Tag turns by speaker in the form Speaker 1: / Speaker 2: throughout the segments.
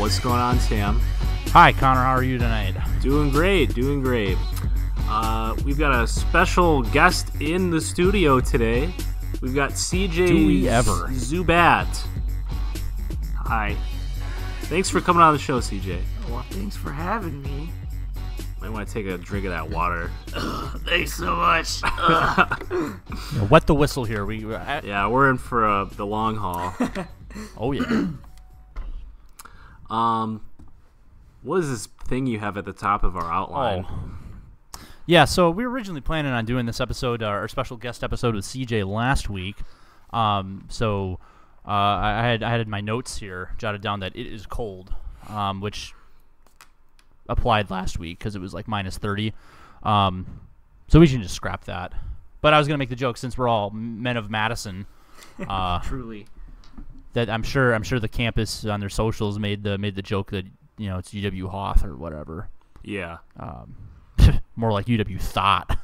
Speaker 1: What's going on, Sam?
Speaker 2: Hi, Connor. How are you tonight?
Speaker 1: Doing great, doing great. We've got a special guest in the studio today. We've got CJ
Speaker 2: Do we ever?
Speaker 1: Zabat. Hi. Thanks for coming on the show, CJ.
Speaker 3: Well, thanks for having me.
Speaker 1: Might want to take a drink of that water.
Speaker 3: Thanks so much.
Speaker 2: Yeah, wet the whistle here.
Speaker 1: Yeah, we're in for the long haul.
Speaker 2: Oh yeah.
Speaker 1: What is this thing you have at the top of our outline?
Speaker 2: Yeah, so we were originally planning on doing this episode, our special guest episode with CJ last week. I had my notes here jotted down that it is cold, which applied last week because it was like minus 30. So we should just scrap that. But I was gonna make the joke, since we're all men of Madison.
Speaker 3: Truly.
Speaker 2: That I'm sure the campus on their socials made the joke that, you know, it's UW Hoth or whatever.
Speaker 1: Yeah.
Speaker 2: More like UW Thought.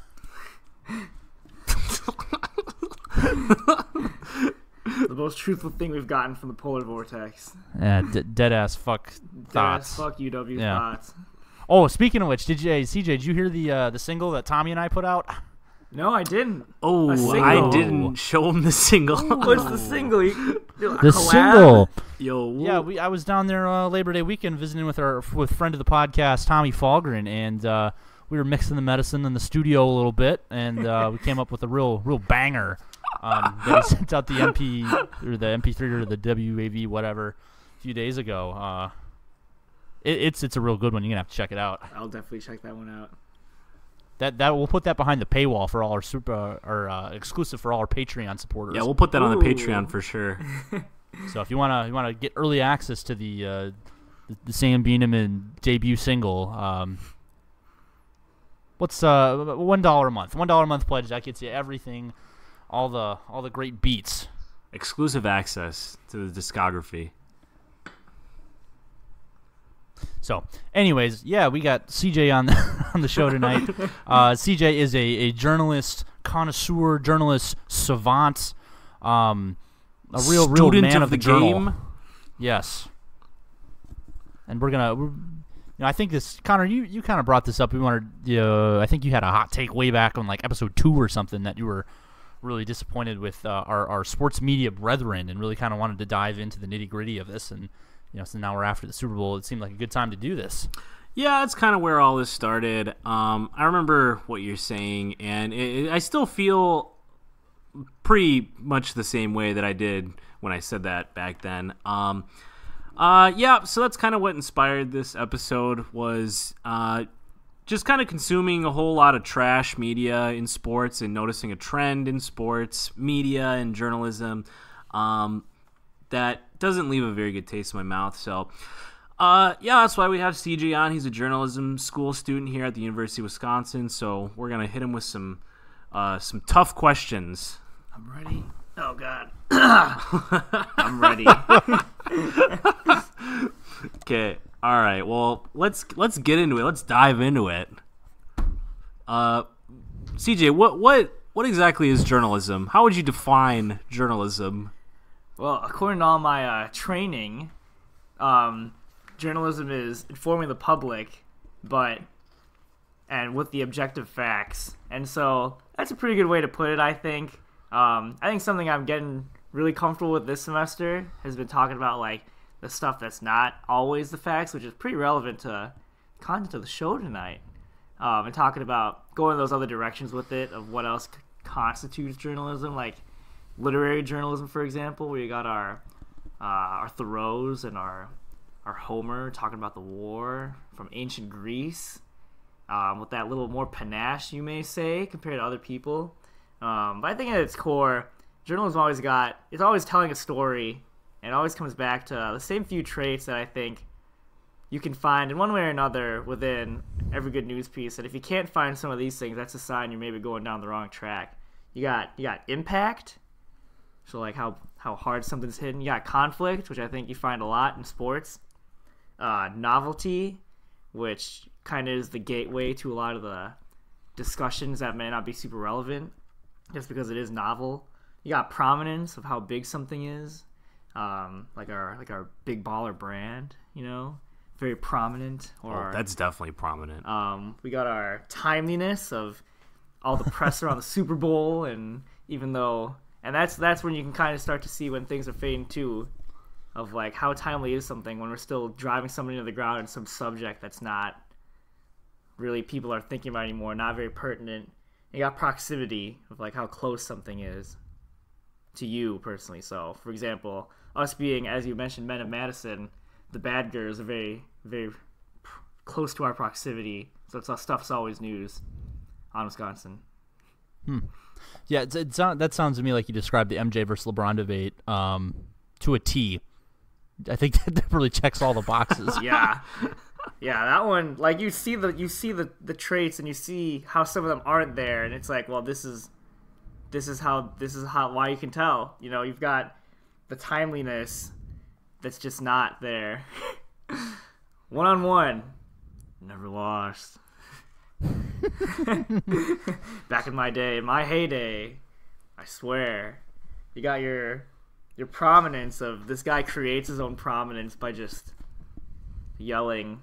Speaker 3: The most truthful thing we've gotten from the polar vortex.
Speaker 2: Yeah, dead ass fuck thoughts.
Speaker 3: Fuck UW
Speaker 2: Yeah.
Speaker 3: thoughts.
Speaker 2: Oh, speaking of which, CJ, did you hear the single that Tommy and I put out?
Speaker 3: No, I didn't.
Speaker 1: Oh,
Speaker 3: A single.
Speaker 1: I didn't show him the single.
Speaker 3: What's the single?
Speaker 2: The single.
Speaker 1: Yo.
Speaker 2: Yeah, I was down there Labor Day weekend visiting with friend of the podcast, Tommy Falgren, and we were mixing the medicine in the studio a little bit, and we came up with a real banger that he sent out the MP3 or the WAV whatever a few days ago. It's a real good one. You're gonna have to check it out.
Speaker 3: I'll definitely check that one out.
Speaker 2: That we'll put that behind the paywall for all our exclusive for all our Patreon supporters.
Speaker 1: Yeah, we'll put that on the
Speaker 3: Ooh.
Speaker 1: Patreon for sure.
Speaker 2: So if you wanna get early access to the Sam Bieneman debut single, what's $1 a month? $1 a month pledge, that gets you everything, all the great beats.
Speaker 1: Exclusive access to the discography.
Speaker 2: So, anyways, yeah, we got CJ on the show tonight. CJ is a journalist connoisseur, journalist savant, a real
Speaker 1: Student
Speaker 2: man
Speaker 1: of
Speaker 2: of the
Speaker 1: the
Speaker 2: journal.
Speaker 1: game.
Speaker 2: Yes. And I think this, Connor, you kind of brought this up. We wanted, I think you had a hot take way back on like episode 2 or something, that you were really disappointed with our sports media brethren, and really kind of wanted to dive into the nitty gritty of this. And so now we're after the Super Bowl. It seemed like a good time to do this.
Speaker 1: Yeah, that's kind of where all this started. I remember what you're saying, and I still feel pretty much the same way that I did when I said that back then. Yeah, so that's kind of what inspired this episode, was just kind of consuming a whole lot of trash media in sports and noticing a trend in sports media and journalism that doesn't leave a very good taste in my mouth. So, yeah, that's why we have CJ on. He's a journalism school student here at the University of Wisconsin. So we're gonna hit him with some tough questions.
Speaker 3: I'm ready. Oh God. I'm ready.
Speaker 1: Okay. All right. Well, let's get into it. Let's dive into it. CJ, what exactly is journalism? How would you define journalism?
Speaker 3: Well, according to all my training, journalism is informing the public, and with the objective facts. And so that's a pretty good way to put it, I think. I think something I'm getting really comfortable with this semester has been talking about like the stuff that's not always the facts, which is pretty relevant to content of the show tonight. And talking about going those other directions with it, of what else constitutes journalism, like literary journalism, for example, where you got our Thoreaus and our Homer talking about the war from ancient Greece, with that little more panache, you may say, compared to other people. But I think at its core, journalism it's always telling a story, and it always comes back to the same few traits that I think you can find in one way or another within every good news piece. And if you can't find some of these things, that's a sign you're maybe going down the wrong track. You got impact. So like how hard something's hidden. You got conflict, which I think you find a lot in sports. Novelty, which kind of is the gateway to a lot of the discussions that may not be super relevant just because it is novel. You got prominence, of how big something is. like our big baller brand, very prominent. Or
Speaker 1: that's definitely prominent.
Speaker 3: we got our timeliness of all the press around the Super Bowl, and that's when you can kind of start to see when things are fading too, of like how timely is something when we're still driving somebody to the ground in some subject that's not really people are thinking about anymore, not very pertinent. You got proximity of like how close something is to you personally. So, for example, us being, as you mentioned, Men of Madison, the Badgers are very, very close to our proximity. So stuff's always news on Wisconsin.
Speaker 2: Yeah, that sounds to me like you described the MJ versus LeBron debate to a T. I think that really checks all the boxes.
Speaker 3: Yeah, that one, like you see the traits and you see how some of them aren't there, and it's like, well, this is why you can tell. You've got the timeliness that's just not there. 1-on-1, never lost. Back in my day, my heyday, I swear. You got your prominence of this guy creates his own prominence by just yelling,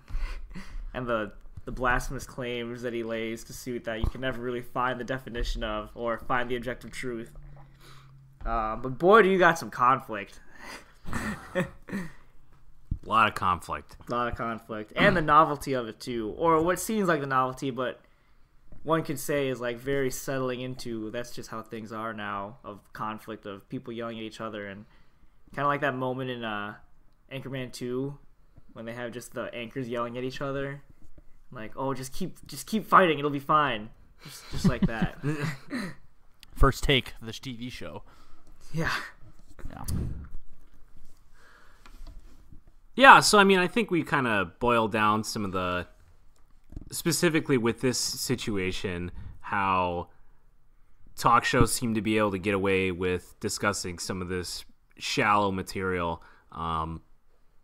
Speaker 3: and the blasphemous claims that he lays to suit that you can never really find the definition of or find the objective truth. But boy, do you got some conflict.
Speaker 1: A lot of conflict.
Speaker 3: And the novelty of it too, or what seems like the novelty, but one could say is like very settling into, that's just how things are now, of conflict, of people yelling at each other, and kind of like that moment in Anchorman 2 when they have just the anchors yelling at each other, like, oh, just keep fighting, it'll be fine, just like that.
Speaker 2: First Take, the TV show.
Speaker 3: Yeah.
Speaker 1: Yeah, so I mean, I think we kind of boiled down some of the, specifically with this situation, how talk shows seem to be able to get away with discussing some of this shallow material,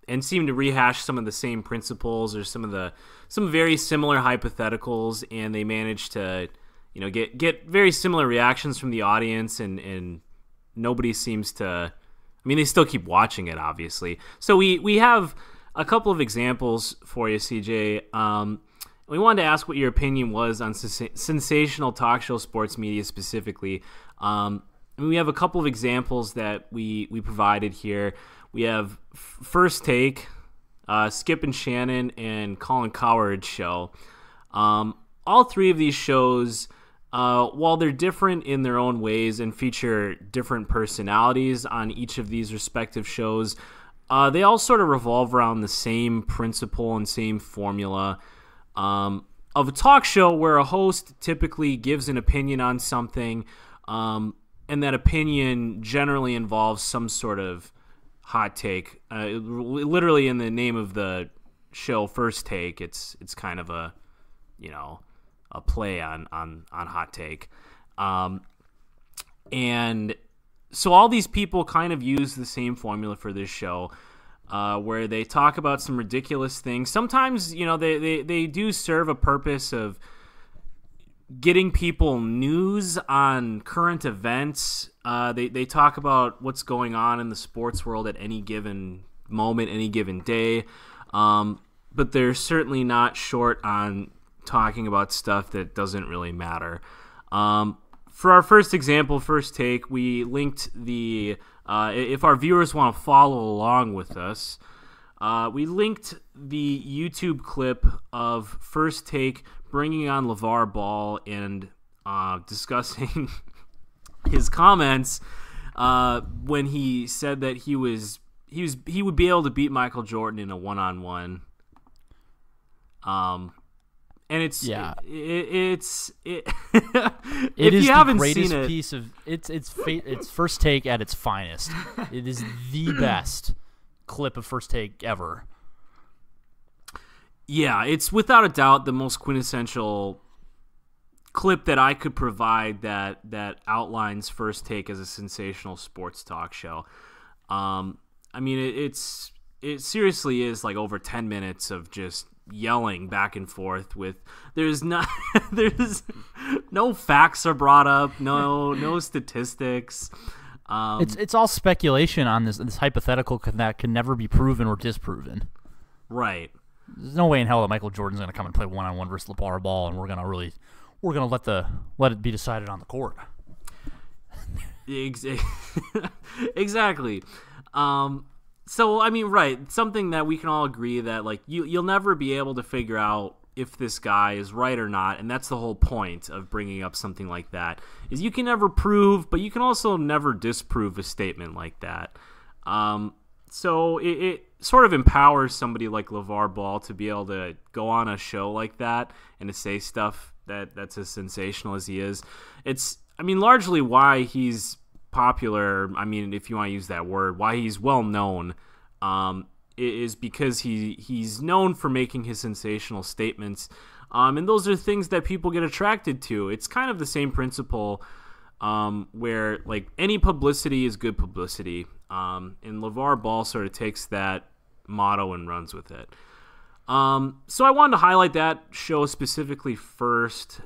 Speaker 1: and seem to rehash some of the same principles or some very similar hypotheticals, and they manage to, get very similar reactions from the audience, and nobody seems to. I mean, they still keep watching it, obviously. So we have a couple of examples for you, CJ. We wanted to ask what your opinion was on sensational talk show sports media specifically. We have a couple of examples that we provided here. We have First Take, Skip and Shannon, and Colin Cowherd's show. All three of these shows, while they're different in their own ways and feature different personalities on each of these respective shows, they all sort of revolve around the same principle and same formula of a talk show where a host typically gives an opinion on something, and that opinion generally involves some sort of hot take. Literally in the name of the show, First Take, it's kind of a play on hot take. And so all these people kind of use the same formula for this show, where they talk about some ridiculous things. Sometimes, they do serve a purpose of getting people news on current events. They talk about what's going on in the sports world at any given moment, any given day. But they're certainly not short on talking about stuff that doesn't really matter. For our first example, First Take, we linked the, if our viewers want to follow along with us, we linked the YouTube clip of First Take bringing on LeVar Ball and discussing his comments when he said that he would be able to beat Michael Jordan in a one-on-one. And it's if you haven't seen it,
Speaker 2: piece of it's First Take at its finest. It is the best clip of First Take ever.
Speaker 1: Yeah, it's without a doubt the most quintessential clip that I could provide that outlines First Take as a sensational sports talk show. I mean, it seriously is like over 10 minutes of just yelling back and forth with there's no facts are brought up, no statistics.
Speaker 2: It's all speculation on this hypothetical that can never be proven or disproven.
Speaker 1: Right.
Speaker 2: There's no way in hell that Michael Jordan's going to come and play one-on-one versus LeVar Ball, and we're going to let it be decided on the court.
Speaker 1: Exactly. So I mean, right, something that we can all agree that like you'll never be able to figure out if this guy is right or not, and that's the whole point of bringing up something like that, is you can never prove, but you can also never disprove a statement like that. So it sort of empowers somebody like LeVar Ball to be able to go on a show like that and to say stuff that's as sensational as he is. It's, I mean, largely why he's popular, I mean, if you want to use that word, why he's well known, is because he's known for making his sensational statements, and those are things that people get attracted to. It's kind of the same principle where like any publicity is good publicity, and LeVar Ball sort of takes that motto and runs with it. So I wanted to highlight that show specifically first,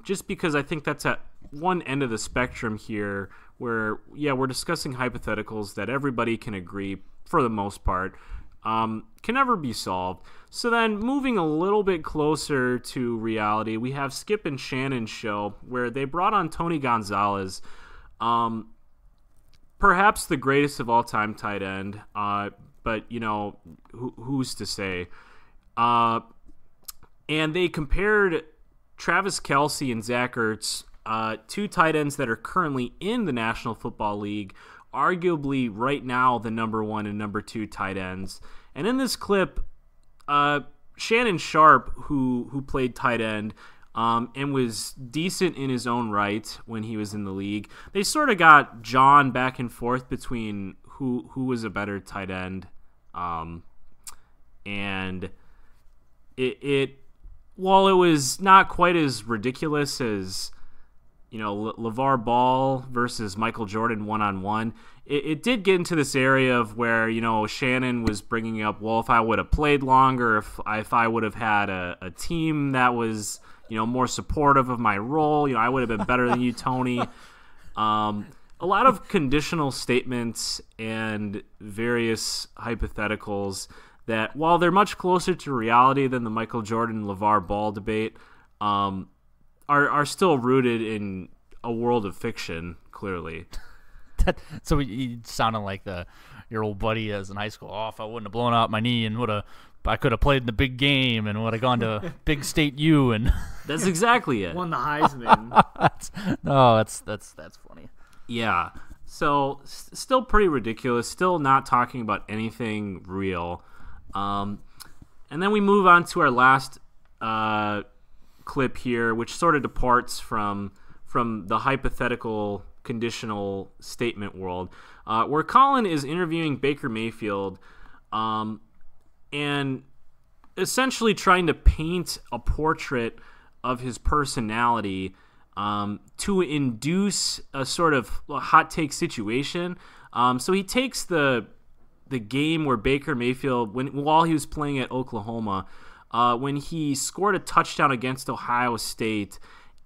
Speaker 1: just because I think that's at one end of the spectrum here where, yeah, we're discussing hypotheticals that everybody can agree, for the most part, can never be solved. So then moving a little bit closer to reality, we have Skip and Shannon's show where they brought on Tony Gonzalez, perhaps the greatest of all-time tight end, but, you know, who's to say? And they compared Travis Kelce and Zach Ertz, two tight ends that are currently in the National Football League, arguably right now the number 1 and number 2 tight ends. And in this clip, Shannon Sharpe, who played tight end and was decent in his own right when he was in the league, they sort of got John back and forth between who was a better tight end. And while it was not quite as ridiculous as, you know, LeVar Ball versus Michael Jordan one-on-one, it did get into this area of where, you know, Shannon was bringing up, well, if I would have played longer, if I would have had a team that was, you know, more supportive of my role, you know, I would have been better than you, Tony. A lot of conditional statements and various hypotheticals that, while they're much closer to reality than the Michael Jordan-LeVar Ball debate, are still rooted in a world of fiction, clearly.
Speaker 2: So you sounded like your old buddy as in high school. Oh, if I wouldn't have blown out my knee and I could have played in the big game and would have gone to Big State U, and
Speaker 1: that's exactly it.
Speaker 3: Won the Heisman.
Speaker 2: That's funny.
Speaker 1: Yeah. So still pretty ridiculous. Still not talking about anything real. And then we move on to our last clip here, which sort of departs from the hypothetical conditional statement world, where Colin is interviewing Baker Mayfield, and essentially trying to paint a portrait of his personality to induce a sort of hot take situation. So he takes the game where Baker Mayfield, while he was playing at Oklahoma, when he scored a touchdown against Ohio State,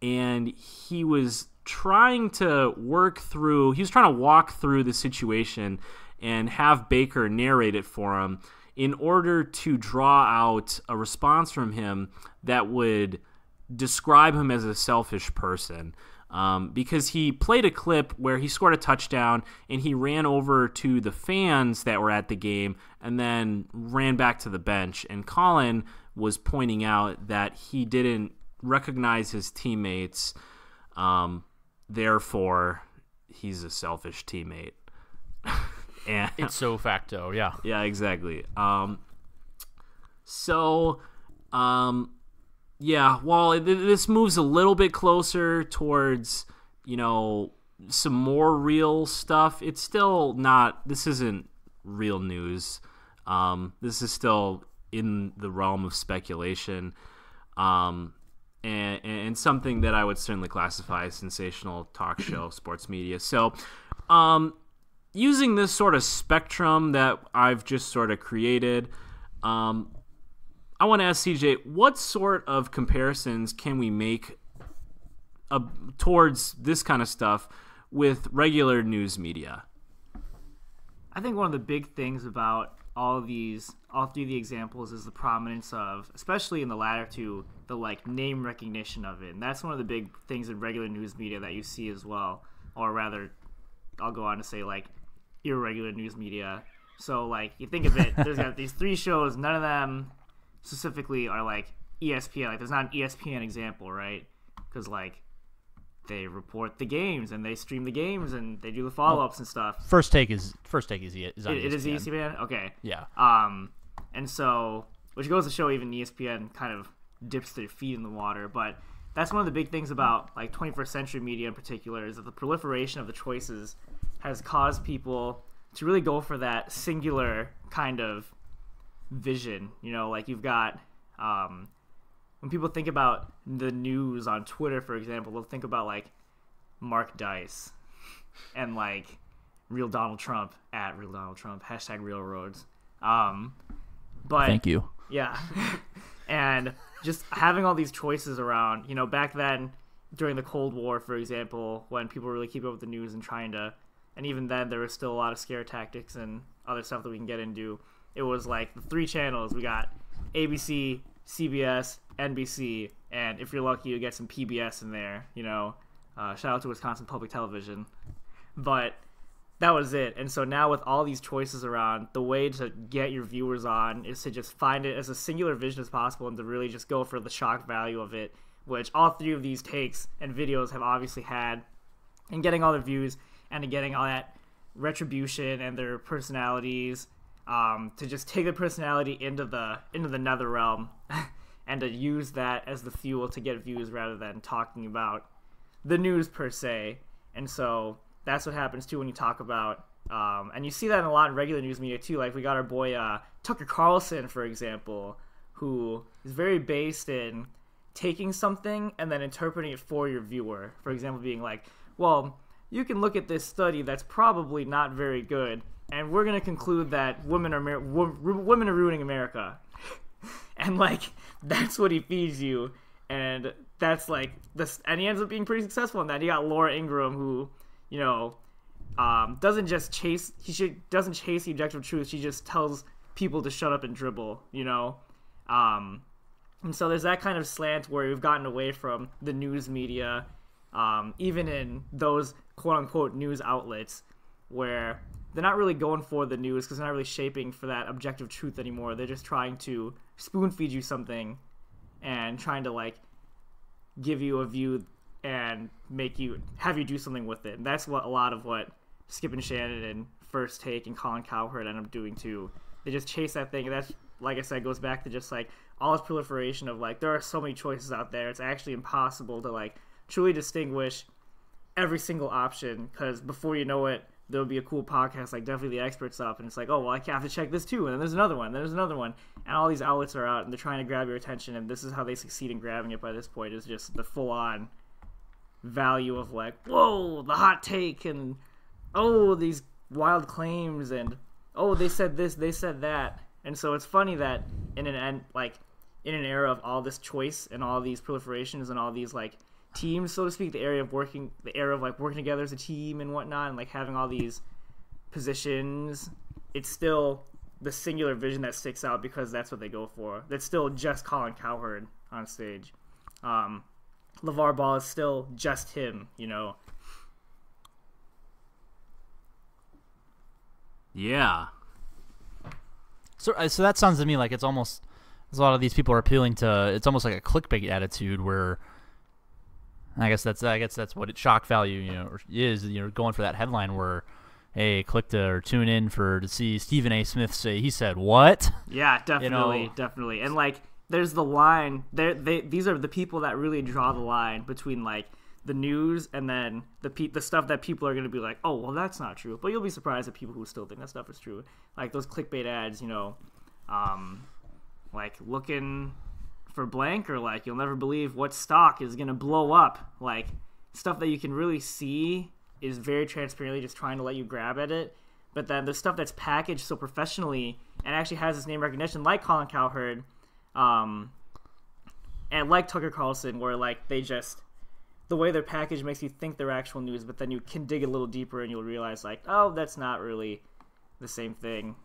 Speaker 1: and he was trying to walk through the situation and have Baker narrate it for him in order to draw out a response from him that would describe him as a selfish person. Because he played a clip where he scored a touchdown and he ran over to the fans that were at the game and then ran back to the bench. And Colin was pointing out that he didn't recognize his teammates, therefore he's a selfish teammate. And
Speaker 2: it's so facto, yeah.
Speaker 1: Yeah, exactly. Yeah, while this moves a little bit closer towards, you know, some more real stuff, it's still not, this isn't real news. This is still in the realm of speculation, and something that I would certainly classify as sensational talk show, sports media. So, using this sort of spectrum that I've just sort of created, I want to ask CJ, what sort of comparisons can we make towards this kind of stuff with regular news media?
Speaker 3: I think one of the big things about all three of the examples is the prominence of, especially in the latter two, the like name recognition of it. And that's one of the big things in regular news media that you see as well. Or rather, I'll go on to say like irregular news media. So like you think of it, there's got these 3 shows, none of them specifically are like ESPN. Like there's not an ESPN example, right? Because like they report the games and they stream the games and they do the follow-ups and stuff.
Speaker 2: First take is on
Speaker 3: it
Speaker 2: ESPN.
Speaker 3: Is ESPN? Okay.
Speaker 2: Yeah.
Speaker 3: And so, which goes to show even ESPN kind of dips their feet in the water. But that's one of the big things about like 21st century media in particular is that the proliferation of the choices has caused people to really go for that singular kind of vision. You know, like you've got when people think about the news on Twitter, for example, they'll think about like Mark Dice and like Real Donald Trump at Real Donald Trump, #RealRoads. But
Speaker 2: Thank you.
Speaker 3: Yeah. And just having all these choices around, you know, back then during the Cold War, for example, when people were really keeping up with the news and trying to, and even then there was still a lot of scare tactics and other stuff that we can get into. It was like the 3 channels. We got ABC, CBS, NBC, and if you're lucky, you get some PBS in there, you know. Shout out to Wisconsin Public Television. But that was it. And so now with all these choices around, the way to get your viewers on is to just find it as a singular vision as possible and to really just go for the shock value of it, which all 3 of these takes and videos have obviously had, and getting all their views and getting all that retribution and their personalities, to just take their personality into the nether realm and to use that as the fuel to get views rather than talking about the news per se. And so that's what happens too when you talk about, and you see that in a lot in regular news media too. Like we got our boy Tucker Carlson, for example, who is very based in taking something and then interpreting it for your viewer. For example, being like, well, you can look at this study that's probably not very good, and we're going to conclude that women are ruining America. And like that's what he feeds you, and that's like this, and he ends up being pretty successful in that. You got Laura Ingraham, who, you know, doesn't chase the objective truth. She just tells people to shut up and dribble, you know. And so there's that kind of slant where we've gotten away from the news media, even in those quote-unquote news outlets, where they're not really going for the news because they're not really shaping for that objective truth anymore. They're just trying to spoon-feed you something and trying to, like, give you a view and have you do something with it. And that's what a lot of what Skip and Shannon and First Take and Colin Cowherd end up doing too. They just chase that thing, and that's, like I said, goes back to just like all this proliferation of like there are so many choices out there. It's actually impossible to like truly distinguish every single option, because before you know it, there'll be a cool podcast like Definitely the Experts up, and it's like, oh well, I have to check this too, and then there's another one, and all these outlets are out and they're trying to grab your attention, and this is how they succeed in grabbing it by this point, is just the full-on value of like, whoa, the hot take, and oh, these wild claims, and oh, they said this, they said that. And so it's funny that in an era of all this choice and all these proliferations and all these like teams, so to speak, the era of working together as a team and whatnot, and like having all these positions, it's still the singular vision that sticks out because that's what they go for. That's still just Colin Cowherd on stage. LeVar Ball is still just him, you know.
Speaker 1: Yeah.
Speaker 2: So that sounds to me like it's almost, a lot of these people are appealing to, it's almost like a clickbait attitude where I guess that's what it shock value, you know, is, you know, going for that headline where, hey, click to or tune in to see Stephen A. Smith say he said what?
Speaker 3: Yeah, definitely,
Speaker 2: you know?
Speaker 3: Definitely. And like there's the line, these are the people that really draw the line between like the news and then the stuff that people are going to be like, oh, well, that's not true. But you'll be surprised at people who still think that stuff is true. Like those clickbait ads, you know, like looking for blank, or like you'll never believe what stock is going to blow up. Like stuff that you can really see is very transparently just trying to let you grab at it. But then the stuff that's packaged so professionally and actually has this name recognition, like Colin Cowherd, and like Tucker Carlson, where like they just the way they're packaged makes you think they're actual news, but then you can dig a little deeper and you'll realize like, oh, that's not really the same thing.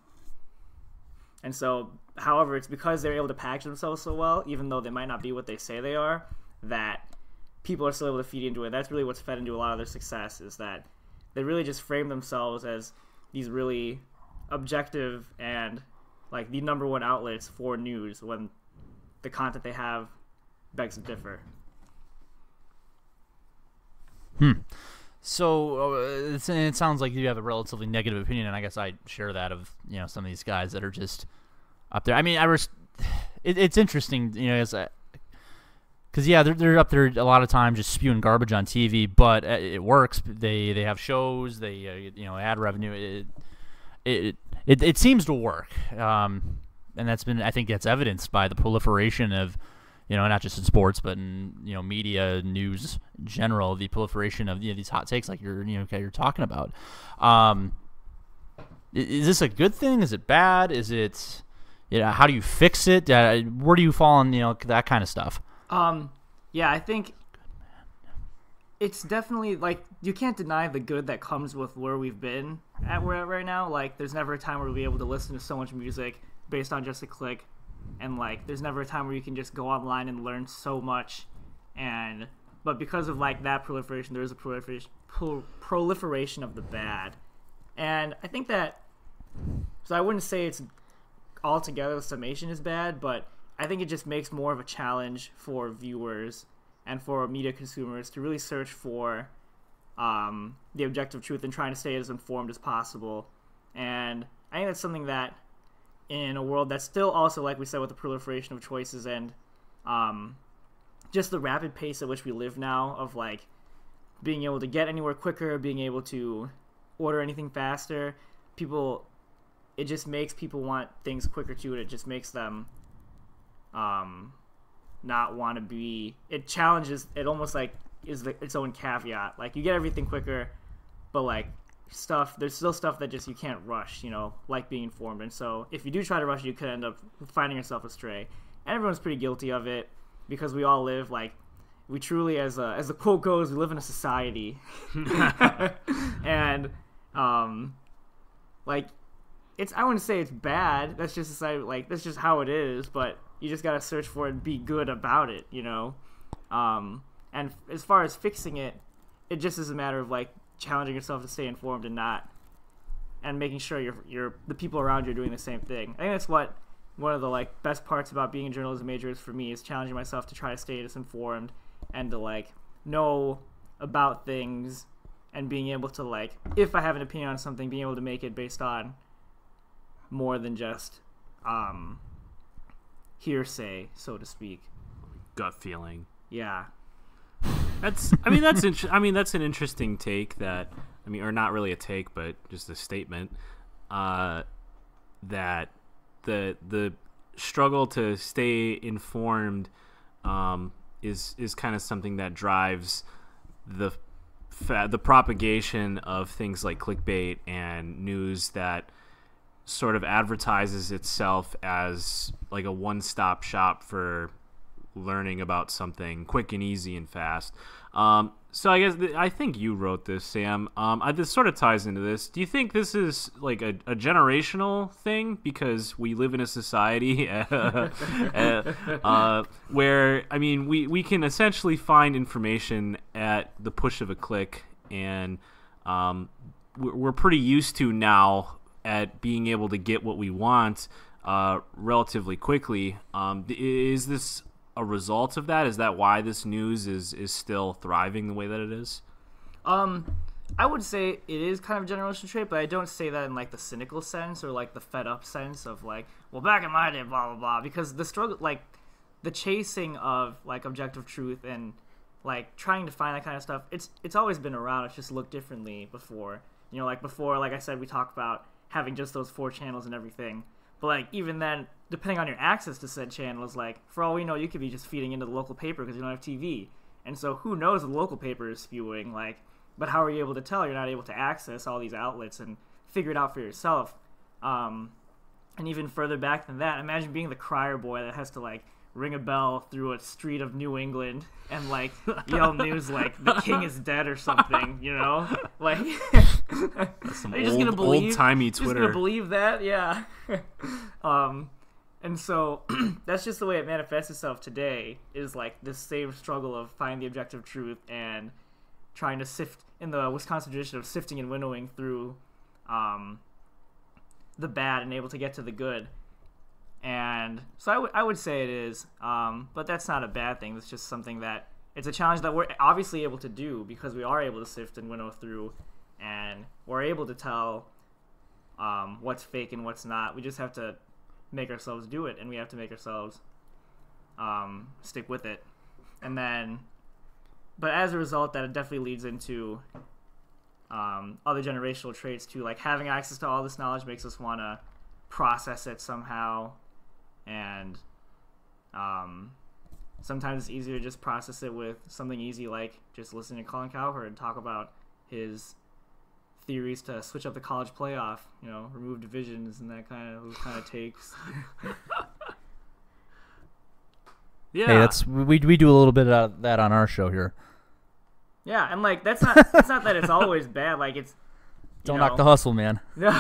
Speaker 3: And so, however, it's because they're able to package themselves so well, even though they might not be what they say they are, that people are still able to feed into it. That's really what's fed into a lot of their success, is that they really just frame themselves as these really objective and like the number one outlets for news when the content they have begs to differ.
Speaker 2: So it sounds like you have a relatively negative opinion, and I guess I share that of some of these guys that are just up there. I mean, it's interesting, because they're up there a lot of time just spewing garbage on TV, but it works. They have shows, they ad revenue. It seems to work, and I think that's evidenced by the proliferation of not just in sports, but in media, news in general, the proliferation of these hot takes like you're talking about. Is this a good thing? Is it bad? Is it how do you fix it? Where do you fall on that kind of stuff?
Speaker 3: Yeah, I think it's definitely like you can't deny the good that comes with where we've been at right now. Like, there's never a time where we'll be able to listen to so much music based on just a click. And like, there's never a time where you can just go online and learn so much, but because of like that proliferation, there is a proliferation of the bad, and I think that. So I wouldn't say it's altogether the summation is bad, but I think it just makes more of a challenge for viewers and for media consumers to really search for the objective truth and trying to stay as informed as possible. And I think that's something that, in a world that's still also, like we said, with the proliferation of choices and just the rapid pace at which we live now, of like being able to get anywhere quicker, being able to order anything faster, it just makes people want things quicker too, and it just makes them not want to be. It challenges. It almost like is its own caveat. Like, you get everything quicker, but like there's still stuff that just you can't rush, like being informed. And so if you do try to rush, you could end up finding yourself astray. And everyone's pretty guilty of it, because we all live, like, we truly, as the quote goes, we live in a society. And like, I wouldn't say it's bad. That's just society. Like, that's just how it is. But you just gotta search for it and be good about it, And as far as fixing it, it just is a matter of like challenging yourself to stay informed and making sure the people around you are doing the same thing. I think that's what one of the like best parts about being a journalism major is for me, is challenging myself to try to stay as informed and to like know about things, and being able to, like, if I have an opinion on something, being able to make it based on more than just hearsay, so to speak.
Speaker 1: Gut feeling.
Speaker 3: Yeah.
Speaker 1: That's an interesting take or not really a take, but just a statement, that the struggle to stay informed is kind of something that drives the propagation of things like clickbait and news that sort of advertises itself as like a one-stop shop for learning about something quick and easy and fast. So I think you wrote this, Sam. This sort of ties into this. Do you think this is like a generational thing, because we live in a society where, I mean, we can essentially find information at the push of a click, and we're pretty used to now at being able to get what we want relatively quickly. Is this a result of that? Is that why this news is still thriving the way that it is?
Speaker 3: I would say it is kind of a generational trait, but I don't say that in like the cynical sense or like the fed up sense of like, well, back in my day, blah blah blah. Because the struggle, like the chasing of like objective truth and like trying to find that kind of stuff, it's always been around. It's just looked differently before. Like before, like I said, we talked about having just those 4 channels and everything. But like even then, depending on your access to said channels, like for all we know, you could be just feeding into the local paper because you don't have TV. And so who knows what the local paper is spewing, like, but how are you able to tell? You're not able to access all these outlets and figure it out for yourself. And even further back than that, imagine being the crier boy that has to like ring a bell through a street of New England and like yell news like the king is dead or something, you know? Like
Speaker 1: That's some
Speaker 3: are you just gonna believe,
Speaker 1: old-timey
Speaker 3: just
Speaker 1: Twitter.
Speaker 3: gonna believe that? Yeah. And so that's just the way it manifests itself today, is like this same struggle of finding the objective truth and trying to sift in the Wisconsin tradition of sifting and winnowing through the bad and able to get to the good. And so I would say it is, but that's not a bad thing. It's just something that it's a challenge that we're obviously able to do because we are able to sift and winnow through, and we're able to tell what's fake and what's not. We just have to make ourselves do it, and we have to make ourselves stick with it. And then, but as a result, that it definitely leads into other generational traits too. Like having access to all this knowledge makes us want to process it somehow, and sometimes it's easier to just process it with something easy like just listening to Colin Cowherd talk about his theories to switch up the college playoff, you know, remove divisions and those kind of takes.
Speaker 1: Yeah.
Speaker 2: Hey, that's we do a little bit of that on our show here.
Speaker 3: Yeah, and like it's not that it's always bad. Like it's
Speaker 2: Don't knock the hustle, man.
Speaker 3: No,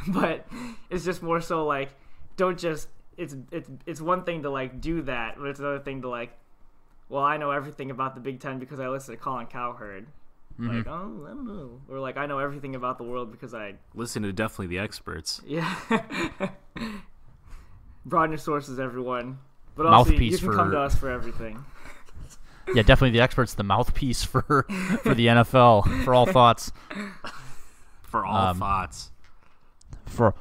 Speaker 3: but it's just more so like don't just it's one thing to like do that, but it's another thing to like, well, I know everything about the Big Ten because I listen to Colin Cowherd.
Speaker 2: Mm-hmm.
Speaker 3: Like, oh, I don't know. Or like I know everything about the world because I
Speaker 1: Listen to definitely the experts.
Speaker 3: yeah. Broaden your sources, everyone. But also
Speaker 2: Mouthpiece
Speaker 3: you can come to us for everything.
Speaker 2: Yeah, definitely the experts, the mouthpiece for the NFL, for all thoughts.
Speaker 1: For all thoughts.
Speaker 2: For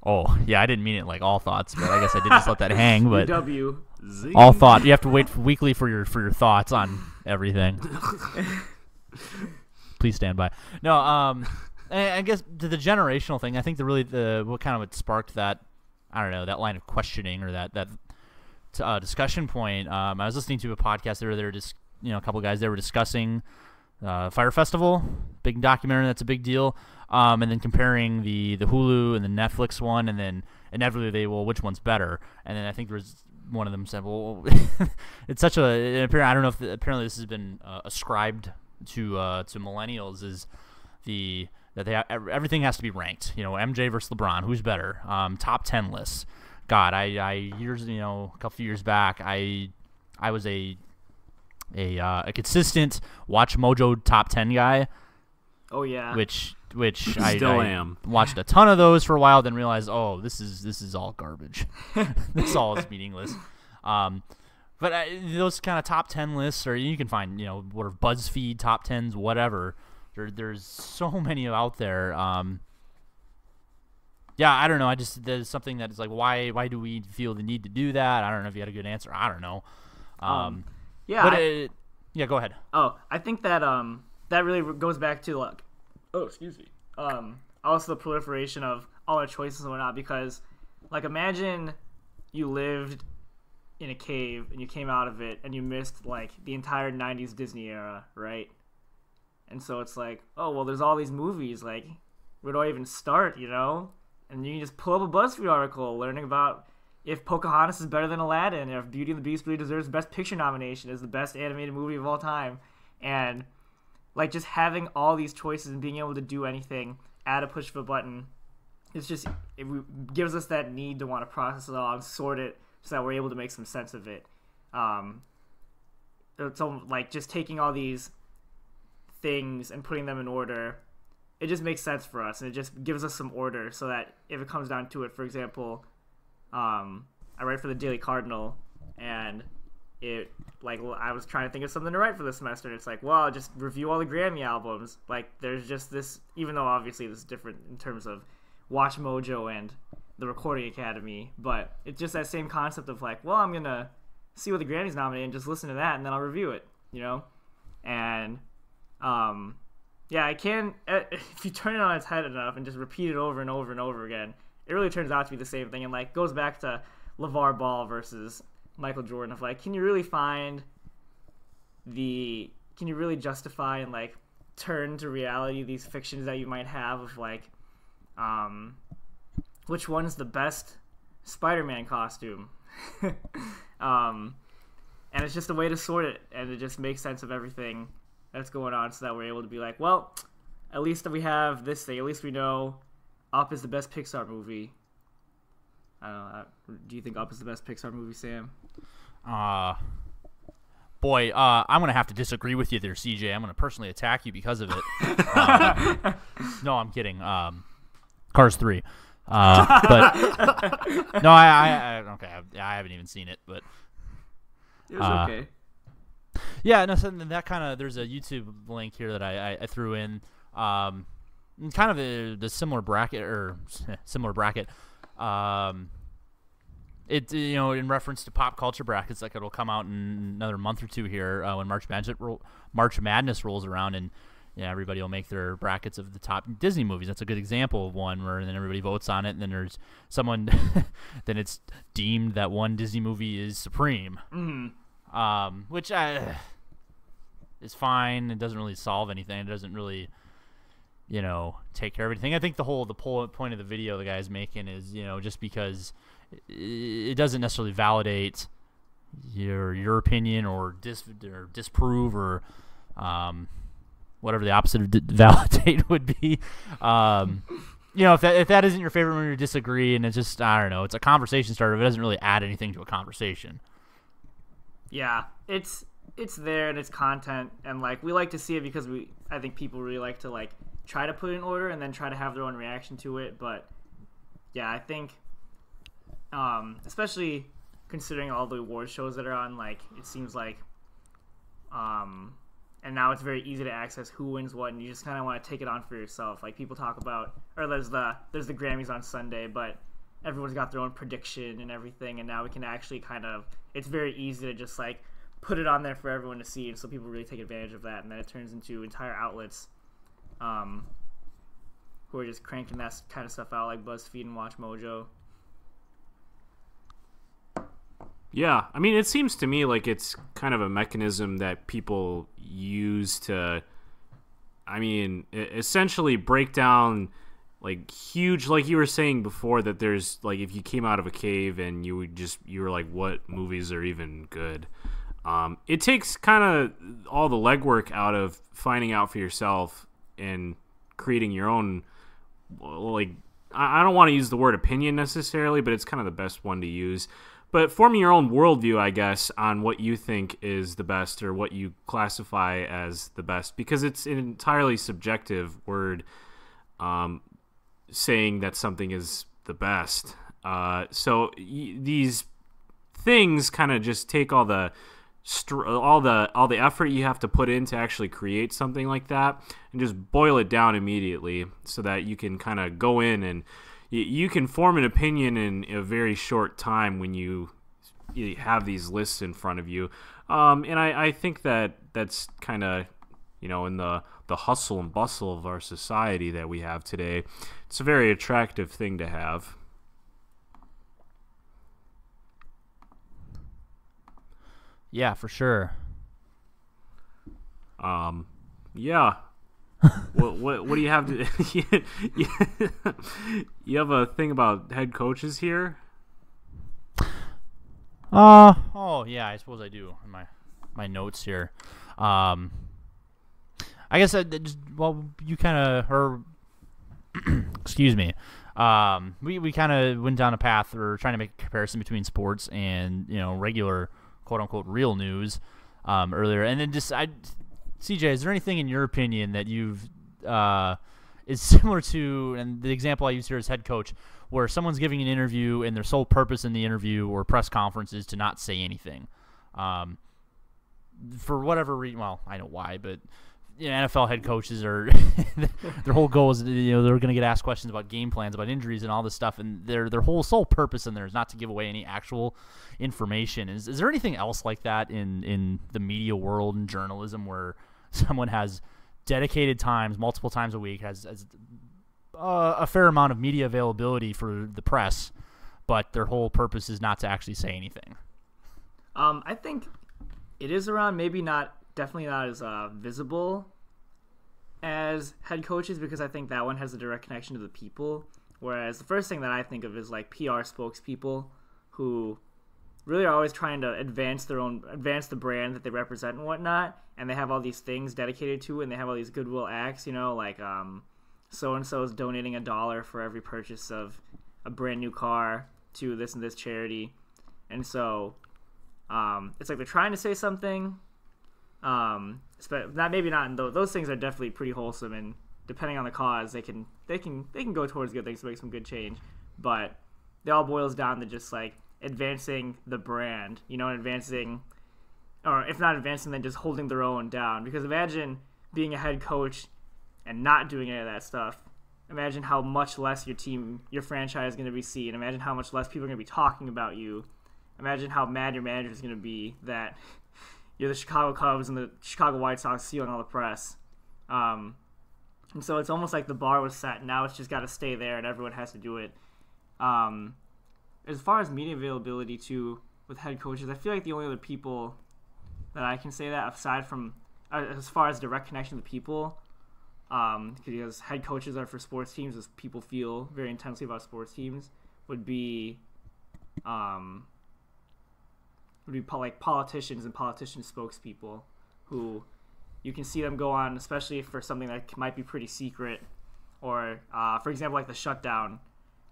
Speaker 2: oh, yeah, I didn't mean it like all thoughts, but I guess I did just let that hang. But
Speaker 3: UW.
Speaker 2: all thought, you have to wait weekly for your thoughts on everything. Please stand by. No, I guess to the generational thing, I think what kind of what sparked that, I don't know, that line of questioning or that discussion point. I was listening to a podcast. They were just, a couple of guys. They were discussing Fire Festival, big documentary. That's a big deal. And then comparing the Hulu and the Netflix one, and then inevitably which one's better? And then I think there was one of them said, well, it's such a. I don't know if apparently this has been ascribed to millennials is that everything has to be ranked. MJ versus LeBron, who's better? Top 10 lists. God, I years a couple years back, I was a consistent Watch Mojo top 10 guy.
Speaker 3: Oh yeah.
Speaker 2: Which
Speaker 1: I still am.
Speaker 2: Watched a ton of those for a while, then realized, oh, this is all garbage. This all is meaningless. But those kind of top 10 lists, or you can find what are BuzzFeed top 10s, whatever. There's so many out there. Yeah, I don't know. There's something that is like, why do we feel the need to do that? I don't know if you had a good answer. I don't know.
Speaker 3: Yeah.
Speaker 2: But yeah, go ahead.
Speaker 3: Oh, I think that that really goes back to like, excuse me. Also the proliferation of all our choices and whatnot, because like imagine you lived in a cave and you came out of it and you missed like the entire 90s Disney era, right? And so it's like, oh, well, there's all these movies, like, where do I even start, And you can just pull up a BuzzFeed article learning about if Pocahontas is better than Aladdin, or if Beauty and the Beast really deserves Best Picture nomination as the best animated movie of all time. And, like, just having all these choices and being able to do anything at a push of a button, it gives us that need to want to process it all and sort it so that we're able to make some sense of it. So, like, just taking all these things and putting them in order, it just makes sense for us, and it just gives us some order so that if it comes down to it, for example, I write for the Daily Cardinal, and I was trying to think of something to write for this semester, and it's like, well, I'll just review all the Grammy albums. Like, there's just this, even though obviously this is different in terms of Watch Mojo and the Recording Academy, but it's just that same concept of like, well, I'm gonna see what the Grammys nominated and just listen to that, and then I'll review it, and yeah, I can. If you turn it on its head enough and just repeat it over and over and over again, it really turns out to be the same thing. And like goes back to LeVar Ball versus Michael Jordan. Of like, can you really justify and like turn to reality these fictions that you might have of like, which one is the best Spider-Man costume. And it's just a way to sort it, and it just makes sense of everything that's going on, so that we're able to be like, well, at least we have this thing. At least we know Up is the best Pixar movie. I don't know. Do you think Up is the best Pixar movie, Sam?
Speaker 2: Boy, I'm gonna have to disagree with you there, CJ. I'm gonna personally attack you because of it. No, I'm kidding. Cars 3. But no, I haven't even seen it, but
Speaker 3: it was okay.
Speaker 2: Yeah, no, so that kind of, there's a YouTube link here that I threw in, kind of the similar bracket It in reference to pop culture brackets, like it'll come out in another month or two here when March Madness rolls around, and everybody will make their brackets of the top Disney movies. That's a good example of one where then everybody votes on it, and then there's someone, then it's deemed that one Disney movie is supreme, which is fine. It doesn't really solve anything. It doesn't really take care of anything. I think the point of the video the guy's making is just because it doesn't necessarily validate your opinion or disprove or whatever the opposite of validate would be. If that isn't your favorite movie, you disagree, and it's just, I don't know, it's a conversation starter. It doesn't really add anything to a conversation.
Speaker 3: Yeah, it's there and it's content, and like we like to see it because I think people really like to like try to put it in order and then try to have their own reaction to it. But yeah, I think especially considering all the award shows that are on, like it seems like and now it's very easy to access who wins what, and you just kind of want to take it on for yourself. Like people talk about, or there's the Grammys on Sunday, but everyone's got their own prediction and everything, and now we can actually it's very easy to just like put it on there for everyone to see, and so people really take advantage of that, and then it turns into entire outlets who are just cranking that kind of stuff out, like BuzzFeed and WatchMojo.
Speaker 1: Yeah, I mean, it seems to me like it's kind of a mechanism that people use to, essentially break down like huge, like you were saying before, that there's like, if you came out of a cave and you were like, what movies are even good? It takes kind of all the legwork out of finding out for yourself and creating your own, like, I don't want to use the word opinion necessarily, but it's kind of the best one to use. But forming your own worldview, I guess, on what you think is the best or what you classify as the best, because it's an entirely subjective word saying that something is the best. So these things kind of just take all the effort you have to put in to actually create something like that and just boil it down immediately so that you can kind of go in and you can form an opinion in a very short time when you have these lists in front of you. And I think that's kind of, in the hustle and bustle of our society that we have today, it's a very attractive thing to have.
Speaker 2: Yeah, for sure.
Speaker 1: Yeah. What do you have to? You have a thing about head coaches here?
Speaker 2: Oh yeah, I suppose I do in my notes here. I guess you kind of, or excuse me. We kind of went down a path or trying to make a comparison between sports and regular quote unquote real news earlier, and then CJ, is there anything in your opinion that you've is similar to, and the example I use here is head coach, where someone's giving an interview and their sole purpose in the interview or press conference is to not say anything, for whatever reason? Well, I know why, but NFL head coaches are their whole goal is they're going to get asked questions about game plans, about injuries, and all this stuff, and their whole sole purpose in there is not to give away any actual information. Is there anything else like that in the media world and journalism where someone has dedicated times, multiple times a week, has a fair amount of media availability for the press, but their whole purpose is not to actually say anything?
Speaker 3: I think it is around, definitely not as visible as head coaches, because I think that one has a direct connection to the people, Whereas the first thing that I think of is like PR spokespeople who really are always trying to advance the brand that they represent and whatnot, and they have all these things dedicated to it, and they have all these goodwill acts, like so and so is donating $1 for every purchase of a brand new car to this and this charity, and so it's like they're trying to say something, but maybe not. Those things are definitely pretty wholesome, and depending on the cause, they can go towards good things to make some good change, but it all boils down to just like advancing the brand, and advancing, or if not advancing, then just holding their own down. Because imagine being a head coach and not doing any of that stuff. Imagine how much less your franchise is going to be seen. Imagine how much less people are going to be talking about you. Imagine how mad your manager is going to be that you're the Chicago Cubs and the Chicago White Sox see you on all the press. And so it's almost like the bar was set. Now it's just got to stay there, and everyone has to do it. As far as media availability too with head coaches, I feel like the only other people that I can say that, aside from as far as direct connection to people, because head coaches are for sports teams, as people feel very intensely about sports teams, would be like politicians and politician spokespeople who you can see them go on, especially for something that might be pretty secret, or for example like the shutdown,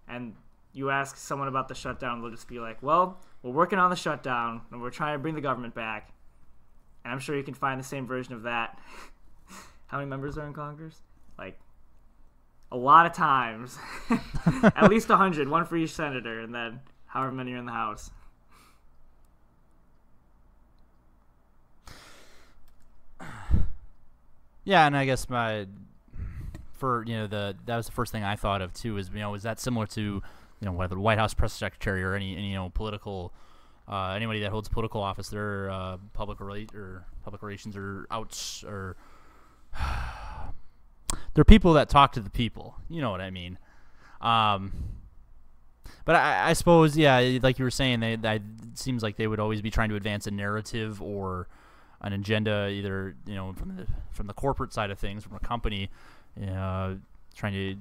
Speaker 3: and you ask someone about the shutdown, they'll just be like, well, we're working on the shutdown, and we're trying to bring the government back. And I'm sure you can find the same version of that. How many members are in Congress? Like, a lot of times. At least 100, one for each senator, and then however many are in the House.
Speaker 2: Yeah, and I guess that was the first thing I thought of too. Is that similar to whether the White House press secretary or any political anybody that holds political office, they're public relations or outs, or they're people that talk to the people. You know what I mean? But I suppose, yeah, like you were saying, it seems like they would always be trying to advance a narrative or an agenda, either from the corporate side of things, from a company, trying to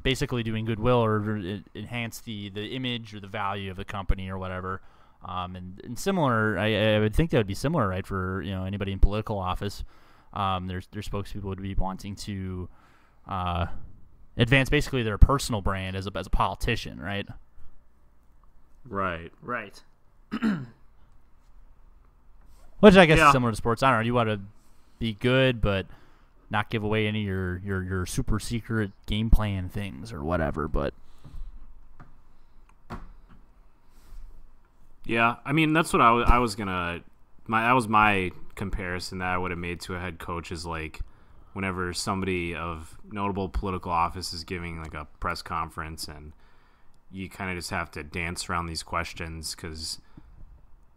Speaker 2: basically doing goodwill or enhance the image or the value of the company or whatever. And similar, I would think that would be similar, right, for anybody in political office. Their spokespeople would be wanting to advance basically their personal brand as a politician, right?
Speaker 1: Right.
Speaker 2: Which I guess is similar to sports. I don't know. You want to be good, but not give away any of your super secret game plan things or whatever. But
Speaker 1: yeah, I mean that's what I was gonna. That was my comparison that I would have made to a head coach, is like whenever somebody of notable political office is giving like a press conference, and you kind of just have to dance around these questions, because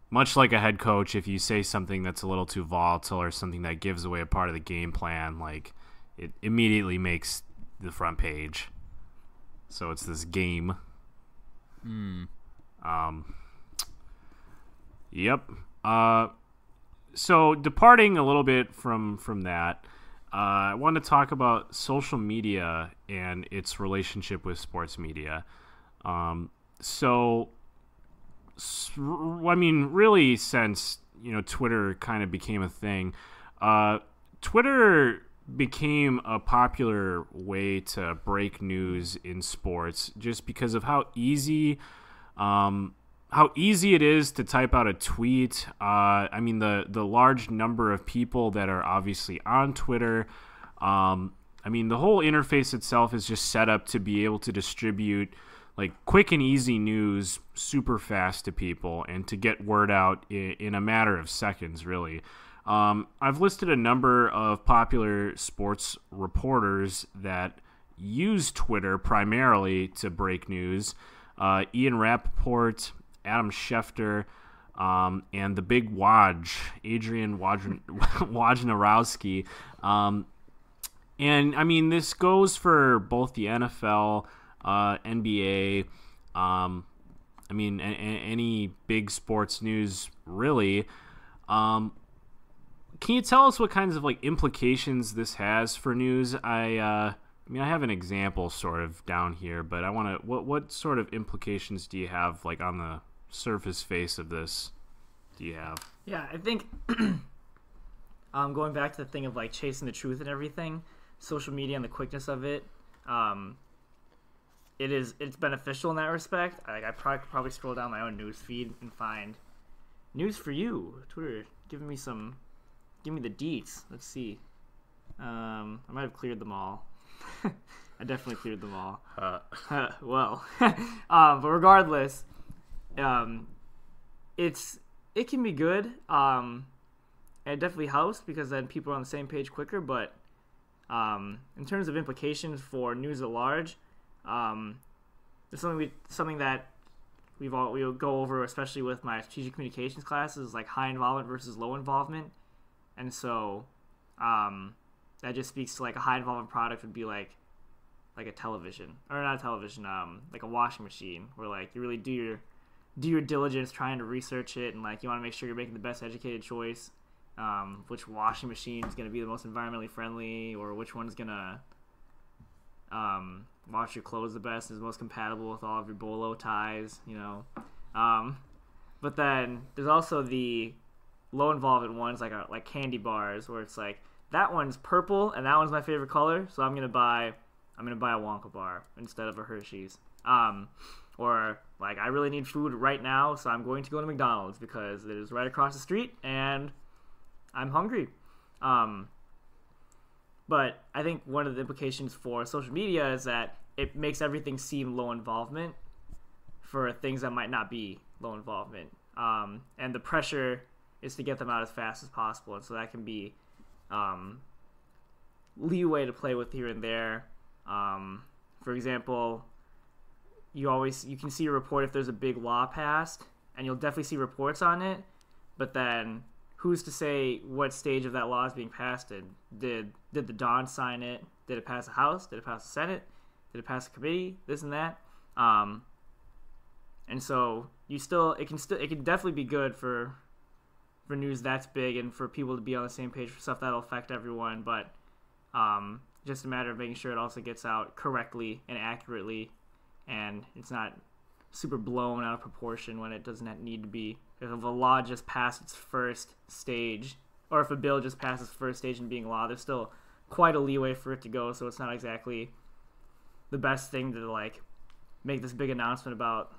Speaker 1: much like a head coach, if you say something that's a little too volatile or something that gives away a part of the game plan, like it immediately makes the front page. So it's this game. Yep. So departing a little bit from that, I want to talk about social media and its relationship with sports media. I mean, really, since Twitter kind of became a thing, Twitter became a popular way to break news in sports, just because of how easy it is to type out a tweet. I mean, the large number of people that are obviously on Twitter. I mean, the whole interface itself is just set up to be able to distribute like quick and easy news super fast to people, and to get word out in a matter of seconds, really. I've listed a number of popular sports reporters that use Twitter primarily to break news. Ian Rappaport, Adam Schefter, and the big Woj, Adrian Wojnarowski. And I mean, this goes for both the NFL, NBA, I mean, any big sports news, really. Can you tell us what kinds of like implications this has for news? I I mean, I have an example sort of down here, but I want to. What sort of implications do you have, like on the surface face of this? Do you have?
Speaker 3: Yeah, I think going back to the thing of like chasing the truth and everything, social media and the quickness of it, it's beneficial in that respect. I probably scroll down my own news feed and find news for you. Twitter give me the deets. Let's see. I might have cleared them all. I definitely cleared them all. Well, but regardless, it can be good. And it definitely helps because then people are on the same page quicker. But in terms of implications for news at large, it's something that we'll go over, especially with my strategic communications classes, like high involvement versus low involvement. And so that just speaks to like a high involvement product would be like a television, or not a television, like a washing machine, where like you really do your diligence trying to research it, and like you want to make sure you're making the best educated choice. Which washing machine is going to be the most environmentally friendly, or which one's going to wash your clothes the best, is most compatible with all of your bolo ties, you know. But then there's also the low involvement ones, like candy bars, where it's like that one's purple and that one's my favorite color, so I'm gonna buy a Wonka bar instead of a Hershey's. Or like I really need food right now, so I'm going to go to McDonald's because it is right across the street and I'm hungry. But I think one of the implications for social media is that it makes everything seem low involvement for things that might not be low involvement. And the pressure is to get them out as fast as possible. And so that can be leeway to play with here and there. For example, you can see a report if there's a big law passed, and you'll definitely see reports on it. But then who's to say what stage of that law is being passed in? Did the Don sign it? Did it pass the House? Did it pass the Senate? Did it pass the committee? This and that. And so it can definitely be good for news that's big and for people to be on the same page for stuff that'll affect everyone. But just a matter of making sure it also gets out correctly and accurately, and it's not super blown out of proportion when it doesn't need to be. If a law just passed its first stage, or if a bill just passes first stage in being law, there's still quite a leeway for it to go, so it's not exactly the best thing to like make this big announcement about,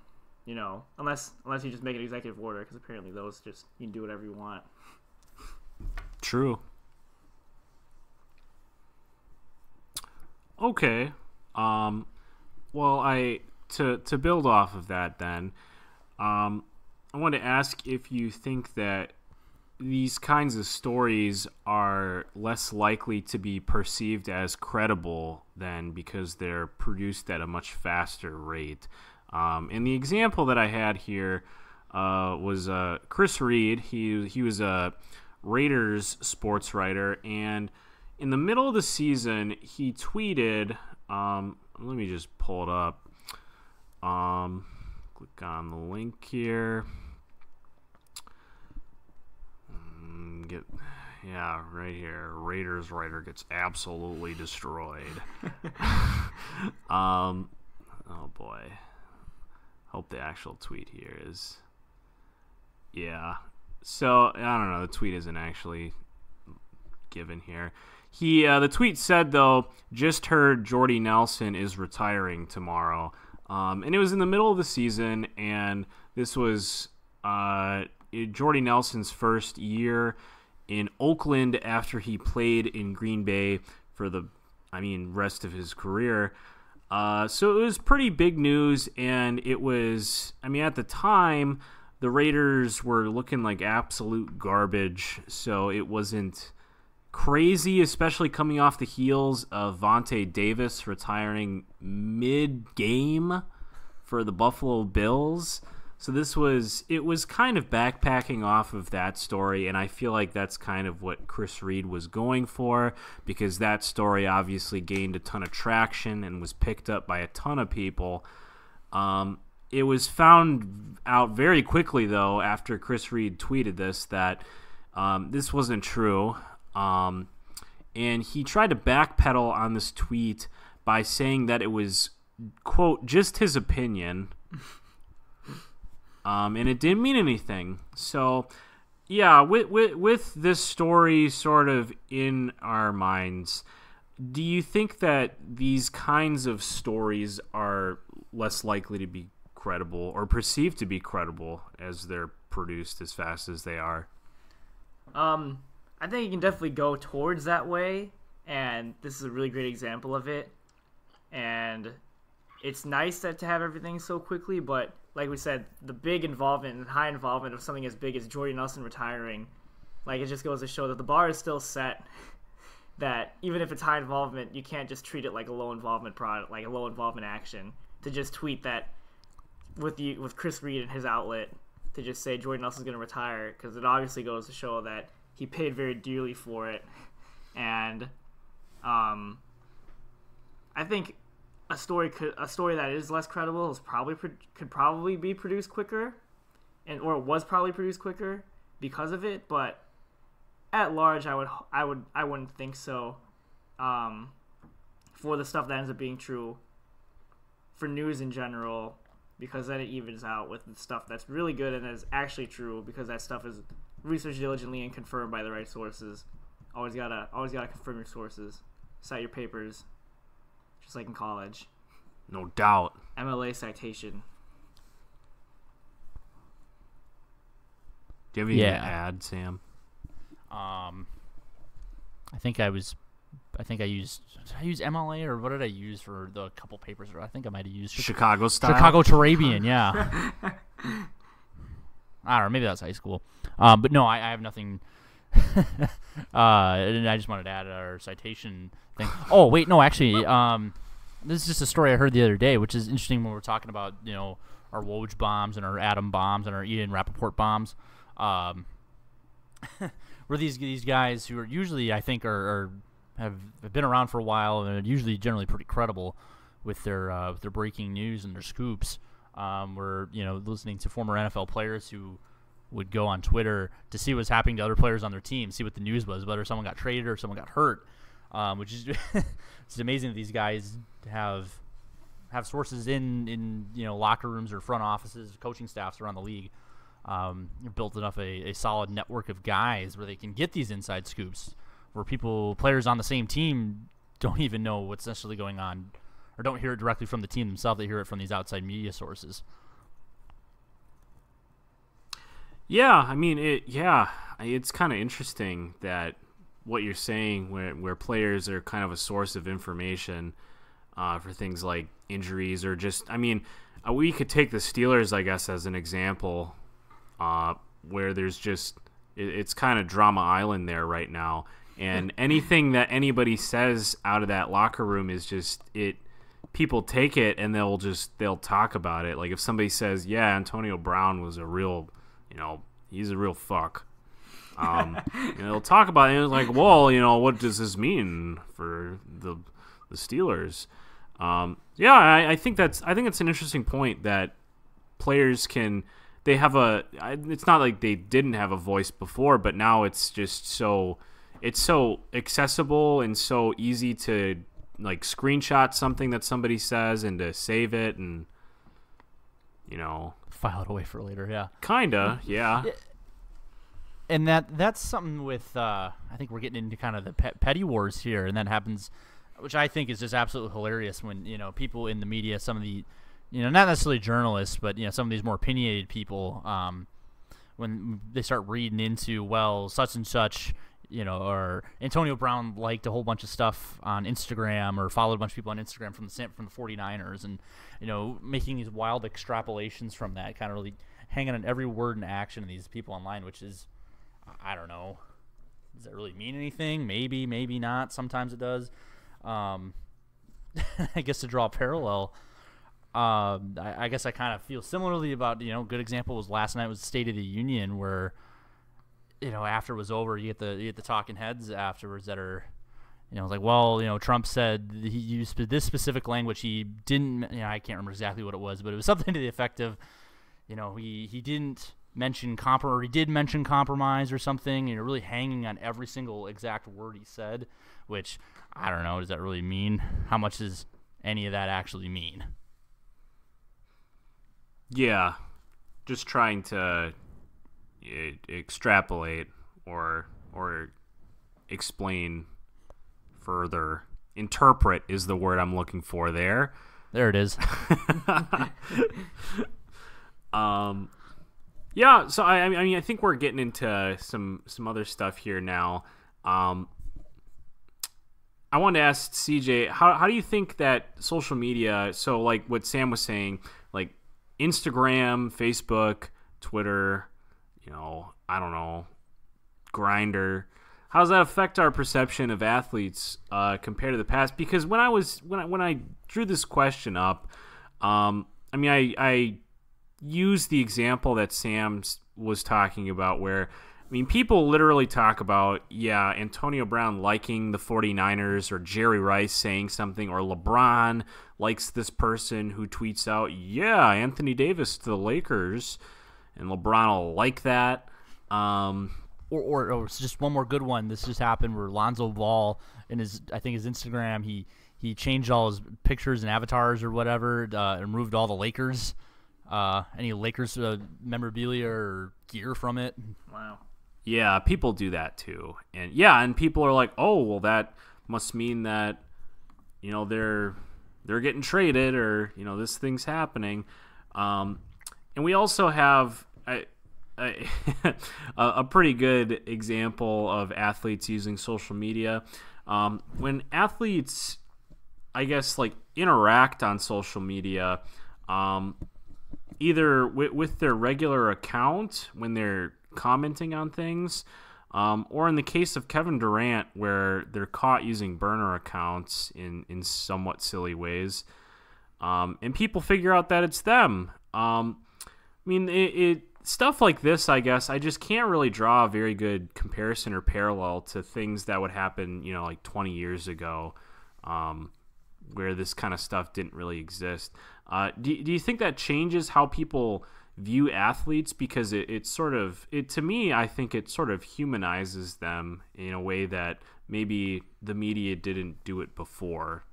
Speaker 3: you know, unless you just make an executive order, because apparently those just, you can do whatever you want.
Speaker 1: True. Okay. Well, to build off of that then, I want to ask if you think that these kinds of stories are less likely to be perceived as credible than because they're produced at a much faster rate. And the example that I had here was Chris Reed. He was a Raiders sports writer, and in the middle of the season, he tweeted, let me just pull it up. Click on the link here. Right here. Raiders writer gets absolutely destroyed. Oh boy. Hope the actual tweet here is. Yeah. So I don't know. The tweet isn't actually given here. The tweet said though, just heard Jordy Nelson is retiring tomorrow. And it was in the middle of the season, and this was Jordy Nelson's first year in Oakland after he played in Green Bay for the rest of his career. So it was pretty big news, and it was, at the time, the Raiders were looking like absolute garbage, so it wasn't crazy, especially coming off the heels of Vontae Davis retiring mid-game for the Buffalo Bills. So it was kind of backpacking off of that story, and I feel like that's kind of what Chris Reed was going for, because that story obviously gained a ton of traction and was picked up by a ton of people. It was found out very quickly, though, after Chris Reed tweeted this, that this wasn't true. And he tried to backpedal on this tweet by saying that it was, quote, just his opinion. And it didn't mean anything. So, yeah, with this story sort of in our minds, do you think that these kinds of stories are less likely to be credible or perceived to be credible as they're produced as fast as they are?
Speaker 3: I think you can definitely go towards that way, and this is a really great example of it. And it's nice to have everything so quickly, but like we said, the big involvement and high involvement of something as big as Jordy Nelson retiring, like, it just goes to show that the bar is still set. That even if it's high involvement, you can't just treat it like a low involvement product, like a low involvement action. To just tweet that with Chris Reed and his outlet, to just say Jordy Nelson's going to retire, because it obviously goes to show that he paid very dearly for it. And I think a story that is less credible could probably be produced quicker, or was probably produced quicker because of it. But at large, I wouldn't think so. For the stuff that ends up being true, for news in general, because then it evens out with the stuff that's really good and is actually true, because that stuff is researched diligently and confirmed by the right sources. Always gotta confirm your sources. Cite your papers, just like in college.
Speaker 1: No doubt.
Speaker 3: MLA citation.
Speaker 1: Do you have any to add, Sam?
Speaker 2: I think I used. Did I use MLA, or what did I use for the couple papers? I think I might have used
Speaker 1: Chicago style.
Speaker 2: Chicago Turabian, yeah. I don't know. Maybe that was high school. But no, I have nothing. And I just wanted to add our citation thing. Oh wait, no, actually, this is just a story I heard the other day, which is interesting when we're talking about our Woj bombs and our atom bombs and our Ian Rappaport bombs. Were these guys who are usually, I think, have been around for a while and are usually generally pretty credible with their breaking news and their scoops. We're listening to former NFL players who would go on Twitter to see what's happening to other players on their team, see what the news was, whether someone got traded or someone got hurt. Which is it's amazing that these guys have sources in locker rooms or front offices, coaching staffs around the league. Built enough a solid network of guys where they can get these inside scoops, where players on the same team don't even know what's necessarily going on, or don't hear it directly from the team themselves. They hear it from these outside media sources.
Speaker 1: Yeah, I mean, it's kind of interesting that what you're saying, where players are kind of a source of information for things like injuries, or just, I mean, we could take the Steelers, I guess, as an example, where there's just, it's kind of drama island there right now, and anything that anybody says out of that locker room is just people take it and they'll talk about it. Like if somebody says, yeah, Antonio Brown was a real, he's a real fuck. They'll talk about it, and it's like, well, what does this mean for the Steelers? I think it's an interesting point that players it's not like they didn't have a voice before, but now it's just so accessible and so easy to like screenshot something that somebody says and to save it and
Speaker 2: file it away for later. Yeah,
Speaker 1: kinda. Yeah.
Speaker 2: And that's something with I think we're getting into kind of the petty wars here, and that happens, which I think is just absolutely hilarious when people in the media, some of the not necessarily journalists, but some of these more opinionated people, when they start reading into, well, such and such, or Antonio Brown liked a whole bunch of stuff on Instagram or followed a bunch of people on Instagram from the 49ers, and making these wild extrapolations from that, kind of really hanging on every word and action of these people online, which is, I don't know, does that really mean anything? Maybe, maybe not. Sometimes it does. I guess to draw a parallel, I guess I kind of feel similarly about, good example was last night was the State of the Union, where, after it was over, you get the talking heads afterwards that are, like, well, Trump said he used this specific language. He didn't, I can't remember exactly what it was, but it was something to the effect of, he didn't mention or he did mention compromise or something, really hanging on every single exact word he said, which I don't know, does that really mean how much is any of that actually mean.
Speaker 1: Yeah, just trying to extrapolate or explain further. Interpret is the word I'm looking for there.
Speaker 2: There it is.
Speaker 1: Yeah, so I mean, I think we're getting into some other stuff here now. I wanted to ask CJ, how do you think that social media, so like what Sam was saying, like Instagram, Facebook, Twitter, I don't know, Grindr, how does that affect our perception of athletes compared to the past? Because when I drew this question up, I mean, I used the example that Sam was talking about where, I mean, people literally talk about, Antonio Brown liking the 49ers or Jerry Rice saying something, or LeBron likes this person who tweets out, Anthony Davis to the Lakers, and LeBron will like that.
Speaker 2: Or just one more good one. This just happened where Lonzo Ball in his Instagram, he changed all his pictures and avatars or whatever, and removed all the Lakers, any Lakers memorabilia or gear from it.
Speaker 3: Wow.
Speaker 1: Yeah, people do that too, and people are like, oh, well, that must mean that they're getting traded, or this thing's happening, and we also have a pretty good example of athletes using social media. When athletes, I guess, like interact on social media, either with their regular account when they're commenting on things, or in the case of Kevin Durant, where they're caught using burner accounts in somewhat silly ways, and people figure out that it's them. I mean, it stuff like this, I guess, I just can't really draw a very good comparison or parallel to things that would happen, like 20 years ago, where this kind of stuff didn't really exist. Do you think that changes how people view athletes? Because to me, I think it sort of humanizes them in a way that maybe the media didn't do it before.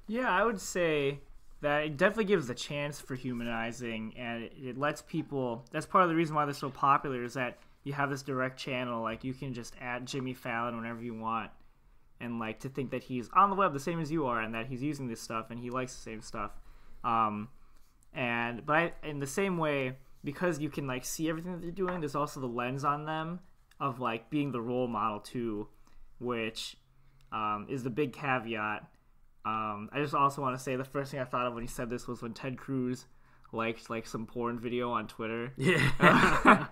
Speaker 3: Yeah, I would say that it definitely gives a chance for humanizing, and it lets people, that's part of the reason why they're so popular, is that you have this direct channel. Like, you can just add Jimmy Fallon whenever you want, and like to think that he's on the web the same as you are, and that he's using this stuff and he likes the same stuff. But in the same way, because you can like see everything that they're doing, there's also the lens on them of like being the role model too, which is the big caveat. I just also want to say the first thing I thought of when he said this was when Ted Cruz liked like some porn video on Twitter.
Speaker 1: Yeah.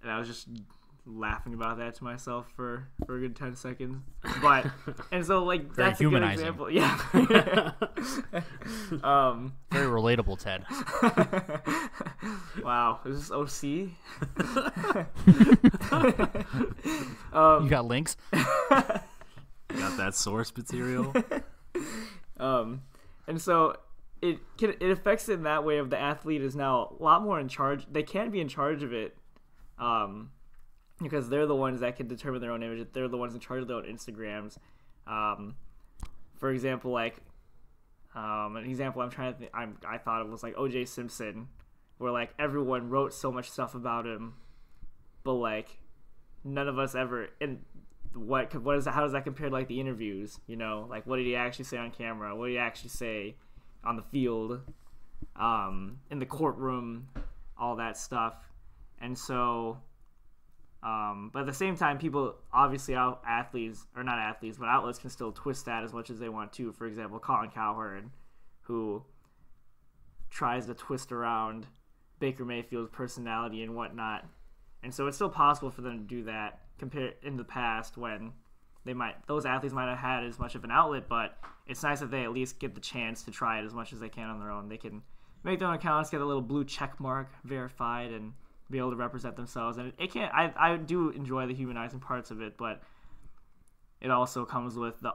Speaker 3: And I was just laughing about that to myself for a good 10 seconds. But and so like
Speaker 2: Very
Speaker 3: that's a good
Speaker 2: humanizing.
Speaker 3: example. Yeah.
Speaker 2: Very relatable, Ted.
Speaker 3: Wow. Is this OC?
Speaker 2: You got links?
Speaker 1: Got that source material.
Speaker 3: And so it affects it in that way of the athlete is now a lot more in charge. They can be in charge of it, because they're the ones that can determine their own image. They're the ones in charge of their own Instagrams. For example, like an example I'm trying to think, I thought it was like O.J. Simpson, where like everyone wrote so much stuff about him, but like none of us ever. And how does that compare to like the interviews? Like what did he actually say on camera? What did he actually say on the field, in the courtroom, all that stuff. And so, but at the same time, people obviously outlets can still twist that as much as they want to. For example, Colin Cowherd, who tries to twist around Baker Mayfield's personality and whatnot. And so it's still possible for them to do that compared in the past when those athletes might have had as much of an outlet, but it's nice that they at least get the chance to try it as much as they can on their own. They can make their own accounts, get a little blue check mark, verified, and be able to represent themselves. And I do enjoy the humanizing parts of it, but it also comes with the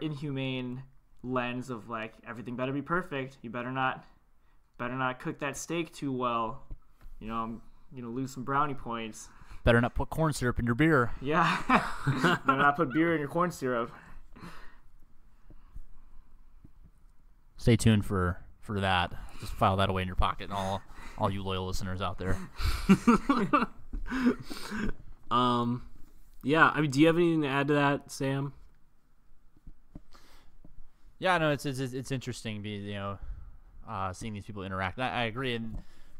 Speaker 3: inhumane lens of like everything better be perfect. You better not cook that steak too well. I'm lose some brownie points.
Speaker 2: Better not put corn syrup in your beer.
Speaker 3: Yeah. Better not put beer in your corn syrup.
Speaker 2: Stay tuned for that. Just file that away in your pocket, and all you loyal listeners out there.
Speaker 1: Yeah. I mean, do you have anything to add to that, Sam?
Speaker 2: Yeah, no, it's interesting, seeing these people interact. And I agree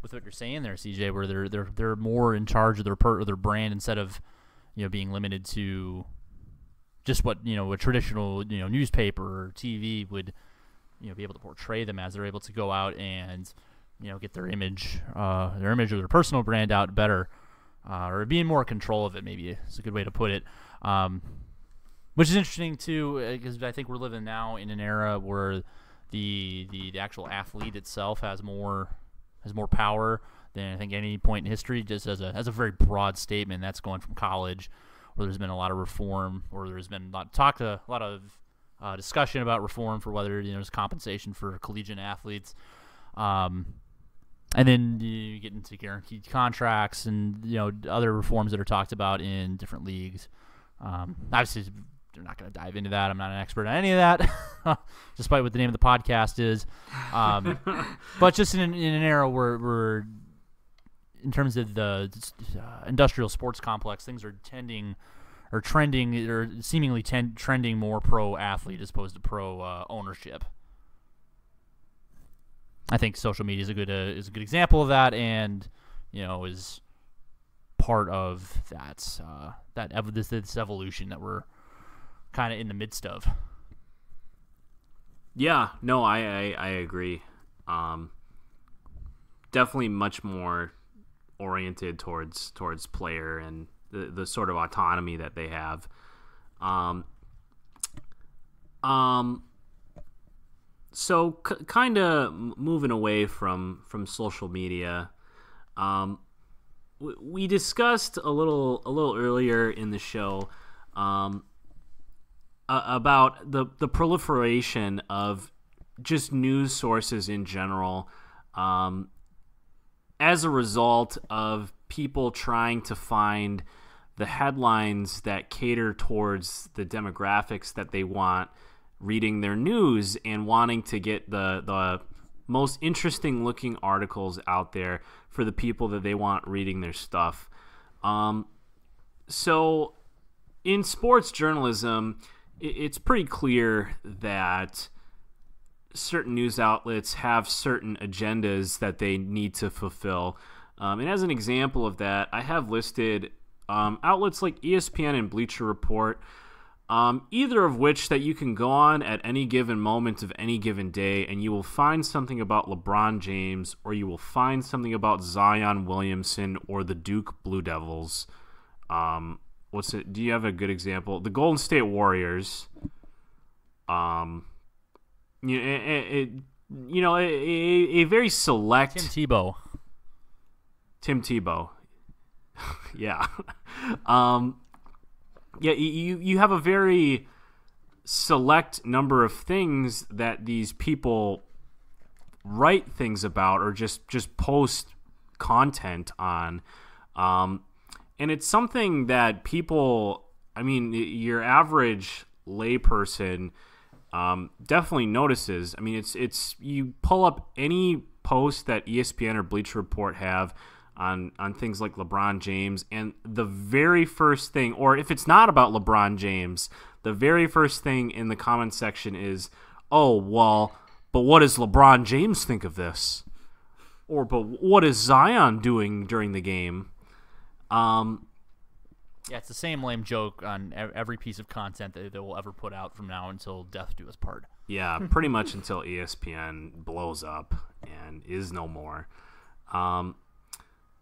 Speaker 2: with what you're saying there, CJ, where they're more in charge of their brand instead of being limited to just what a traditional newspaper or TV would be able to portray them as. They're able to go out and get their image or their personal brand out better, or be in more control of it. Maybe is a good way to put it. Which is interesting too, because I think we're living now in an era where the actual athlete itself has more power than I think any point in history. Just as a very broad statement, that's going from college, where there's been a lot of reform, or there's been a lot of discussion about reform for whether there's compensation for collegiate athletes, and then you get into guaranteed contracts and other reforms that are talked about in different leagues. Obviously, they're not going to dive into that. I'm not an expert on any of that, despite what the name of the podcast is. But just in an era where in terms of the industrial sports complex, things are seemingly trending more pro athlete as opposed to pro ownership. I think social media is a good example of that, and is part of this evolution that we're kind of in the midst of.
Speaker 1: Yeah, no, I agree. Definitely much more oriented towards player and the sort of autonomy that they have. So kind of moving away from social media, we discussed a little earlier in the show about the proliferation of just news sources in general, as a result of people trying to find the headlines that cater towards the demographics that they want reading their news, and wanting to get the most interesting looking articles out there for the people that they want reading their stuff. So in sports journalism, it's pretty clear that certain news outlets have certain agendas that they need to fulfill. And as an example of that, I have listed outlets like ESPN and Bleacher Report, either of which that you can go on at any given moment of any given day, and you will find something about LeBron James, or you will find something about Zion Williamson or the Duke Blue Devils. Do you have a good example? The Golden State Warriors. A very select Tim Tebow. Yeah. You have a very select number of things that these people write things about, or just post content on. And it's something that people, your average layperson definitely notices. It's you pull up any post that ESPN or Bleacher Report have on things like LeBron James, and the very first thing, or if it's not about LeBron James, the very first thing in the comment section is, oh, well, but what does LeBron James think of this? Or, but what is Zion doing during the game?
Speaker 2: Yeah, it's the same lame joke on every piece of content that they will ever put out from now until death do us part.
Speaker 1: Yeah, pretty much until ESPN blows up and is no more.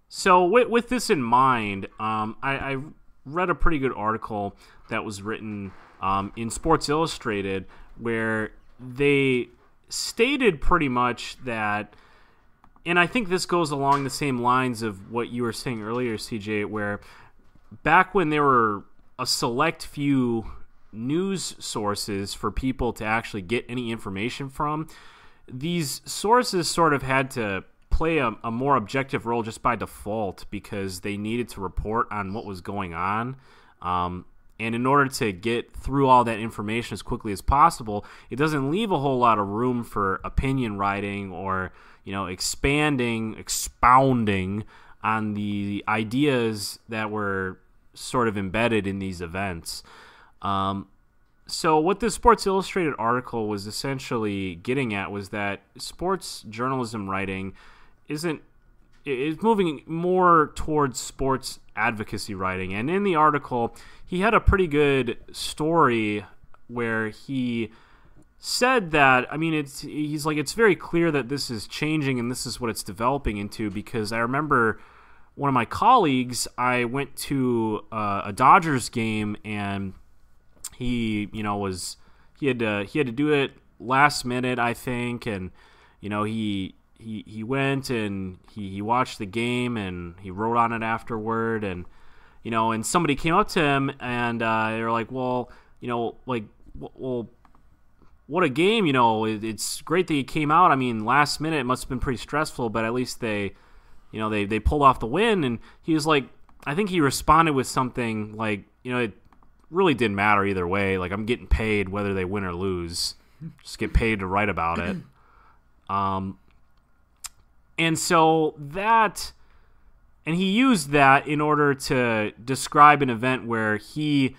Speaker 1: So with this in mind, I read a pretty good article that was written in Sports Illustrated, where they stated pretty much that, and I think this goes along the same lines of what you were saying earlier, CJ, where back when there were a select few news sources for people to actually get any information from, these sources sort of had to play a more objective role just by default because they needed to report on what was going on. And in order to get through all that information as quickly as possible, it doesn't leave a whole lot of room for opinion writing or, expounding on the ideas that were sort of embedded in these events. So what this Sports Illustrated article was essentially getting at was that sports journalism writing is moving more towards sports advocacy writing. And in the article, he had a pretty good story where he said that, it's very clear that this is changing and this is what it's developing into, because I remember one of my colleagues, I went to a Dodgers game, and he had to do it last minute, I think, and he went and he watched the game and he wrote on it afterward, and and somebody came up to him and they were like, well, what a game, it's great that he came out. Last minute it must have been pretty stressful, but at least they pulled off the win. And he was like, I think he responded with something like, it really didn't matter either way. Like, I'm getting paid whether they win or lose. Just get paid to write about it. And so that, and he used that in order to describe an event where he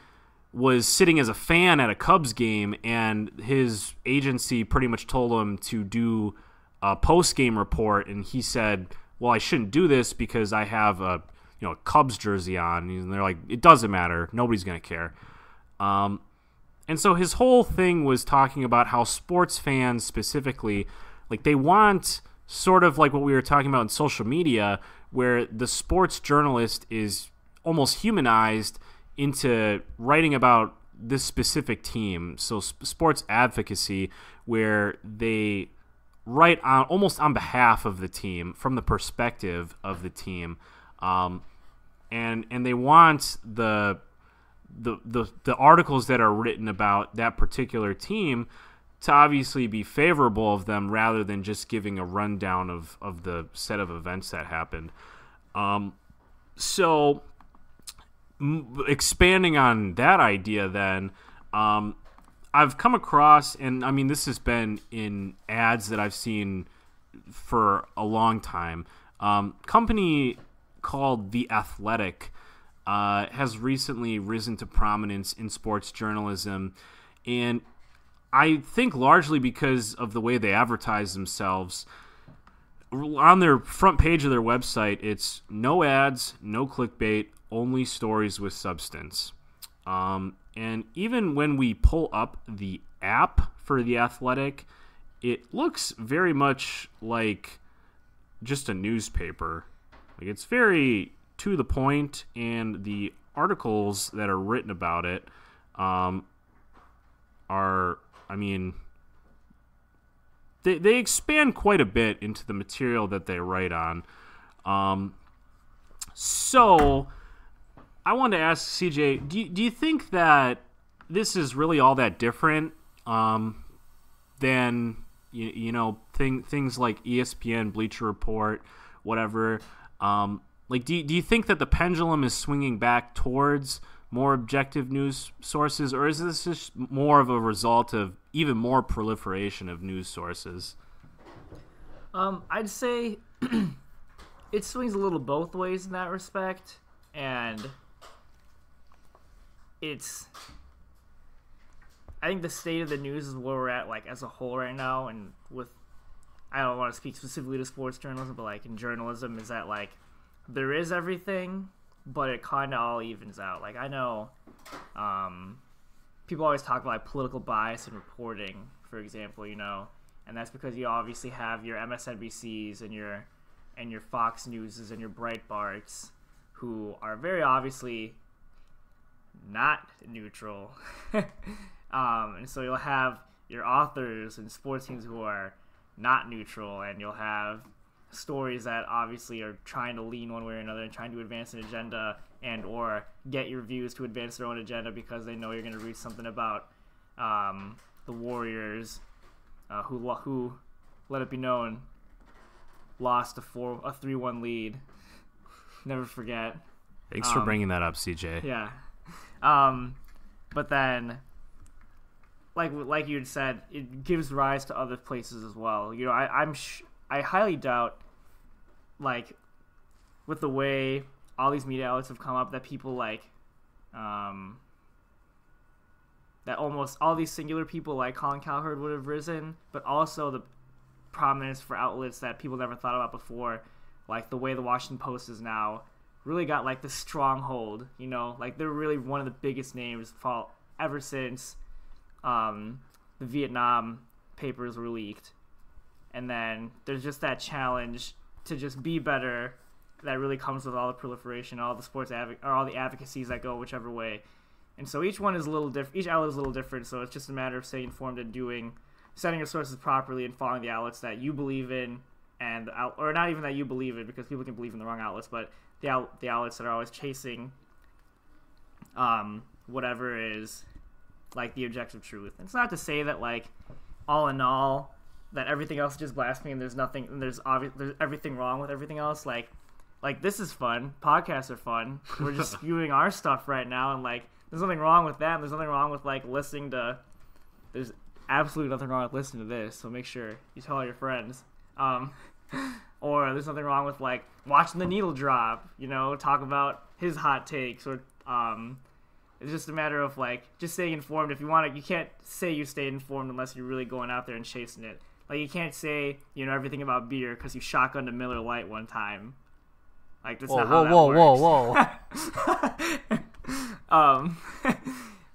Speaker 1: was sitting as a fan at a Cubs game, and his agency pretty much told him to do a post-game report, and he said, well, I shouldn't do this because I have a Cubs jersey on. And they're like, it doesn't matter. Nobody's going to care. And so his whole thing was talking about how sports fans specifically, like, they want sort of like what we were talking about in social media, where the sports journalist is almost humanized into writing about this specific team. So sports advocacy, where they write on almost on behalf of the team, from the perspective of the team, and they want the articles that are written about that particular team to obviously be favorable of them, rather than just giving a rundown of the set of events that happened. So expanding on that idea, then, I've come across, and this has been in ads that I've seen for a long time. Company called The Athletic has recently risen to prominence in sports journalism, and I think largely because of the way they advertise themselves. On their front page of their website, it's no ads, no clickbait, only stories with substance. And even when we pull up the app for The Athletic, it looks very much like just a newspaper. Like, it's very to the point, and the articles that are written about it are, they expand quite a bit into the material that they write on. So I wanted to ask CJ, do you think that this is really all that different than things like ESPN, Bleacher Report, whatever? Do you think that the pendulum is swinging back towards more objective news sources, or is this just more of a result of even more proliferation of news sources?
Speaker 3: I'd say it swings a little both ways in that respect, and I think the state of the news is where we're at, like, as a whole right now, and I don't want to speak specifically to sports journalism, but, like, in journalism, is that, like, there is everything, but it kind of all evens out. Like, I know people always talk about, like, political bias in reporting, for example, and that's because you obviously have your MSNBCs and your Fox Newses and your Breitbarts, who are very obviously not neutral. And so you'll have your authors and sports teams who are not neutral, and you'll have stories that obviously are trying to lean one way or another and trying to advance an agenda and or get your views to advance their own agenda because they know you're going to read something about the Warriors, who let it be known lost a 3-1 lead. Never forget.
Speaker 1: Thanks for bringing that up, CJ.
Speaker 3: Yeah. But then, like you had said, it gives rise to other places as well. You know, I highly doubt, like, with the way all these media outlets have come up, that people like, that almost all these singular people like Colin Cowherd would have risen, but also the prominence for outlets that people never thought about before, like the way the Washington Post is now, really got like the stronghold, you know, like they're really one of the biggest names ever since the Vietnam papers were leaked. And then there's just that challenge to just be better that really comes with all the proliferation, all the sports or all the advocacies that go whichever way. And so each one is a little different. Each outlet is a little different. So it's just a matter of staying informed and setting your sources properly and following the outlets that you believe in, or not even that you believe in, because people can believe in the wrong outlets, but the outlets that are always chasing whatever is like the objective truth. And it's not to say that like all in all that everything else is just blasphemy and there's everything wrong with everything else. Like this is fun. Podcasts are fun. We're just spewing our stuff right now, and like there's nothing wrong with that. There's nothing wrong with like listening to. There's absolutely nothing wrong with listening to this. So make sure you tell all your friends. Or there's nothing wrong with like watching the needle drop. You know, talk about his hot takes, or it's just a matter of like just staying informed. If you want to, you can't say you stay informed unless you're really going out there and chasing it. Like you can't say you know everything about beer because you shotgunned a Miller Lite one time. Like that's not how that works.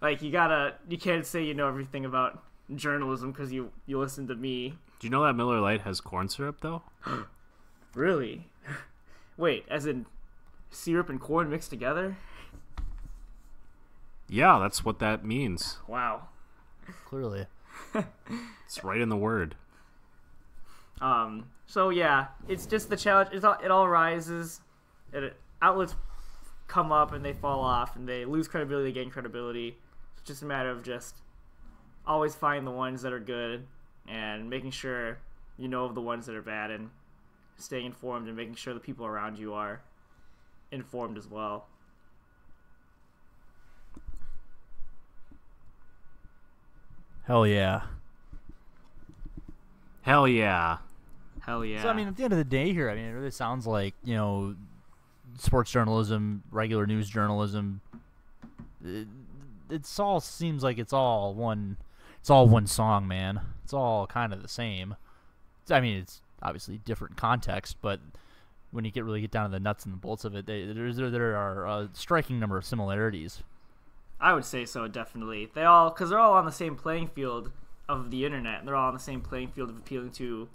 Speaker 3: Like you can't say you know everything about journalism because you listen to me.
Speaker 1: Do you know that Miller Lite has corn syrup though?
Speaker 3: Really? Wait, as in syrup and corn mixed together?
Speaker 1: Yeah, that's what that means.
Speaker 3: Wow.
Speaker 2: Clearly.
Speaker 1: It's right in the word.
Speaker 3: So yeah, it's just the challenge. It all rises. Outlets come up and they fall off, and they lose credibility, they gain credibility. It's just a matter of just always finding the ones that are good and making sure you know of the ones that are bad, and staying informed and making sure the people around you are informed as well.
Speaker 2: Hell yeah.
Speaker 1: Hell yeah.
Speaker 3: Hell yeah.
Speaker 2: So, I mean, at the end of the day here, I mean, it really sounds like, you know, sports journalism, regular news journalism, it's all seems like it's all one song, man. It's all kind of the same. I mean, it's obviously different context, but when you really get down to the nuts and the bolts of it, there are a striking number of similarities.
Speaker 3: I would say so, definitely. Because they're all on the same playing field of the internet, and they're all on the same playing field of appealing to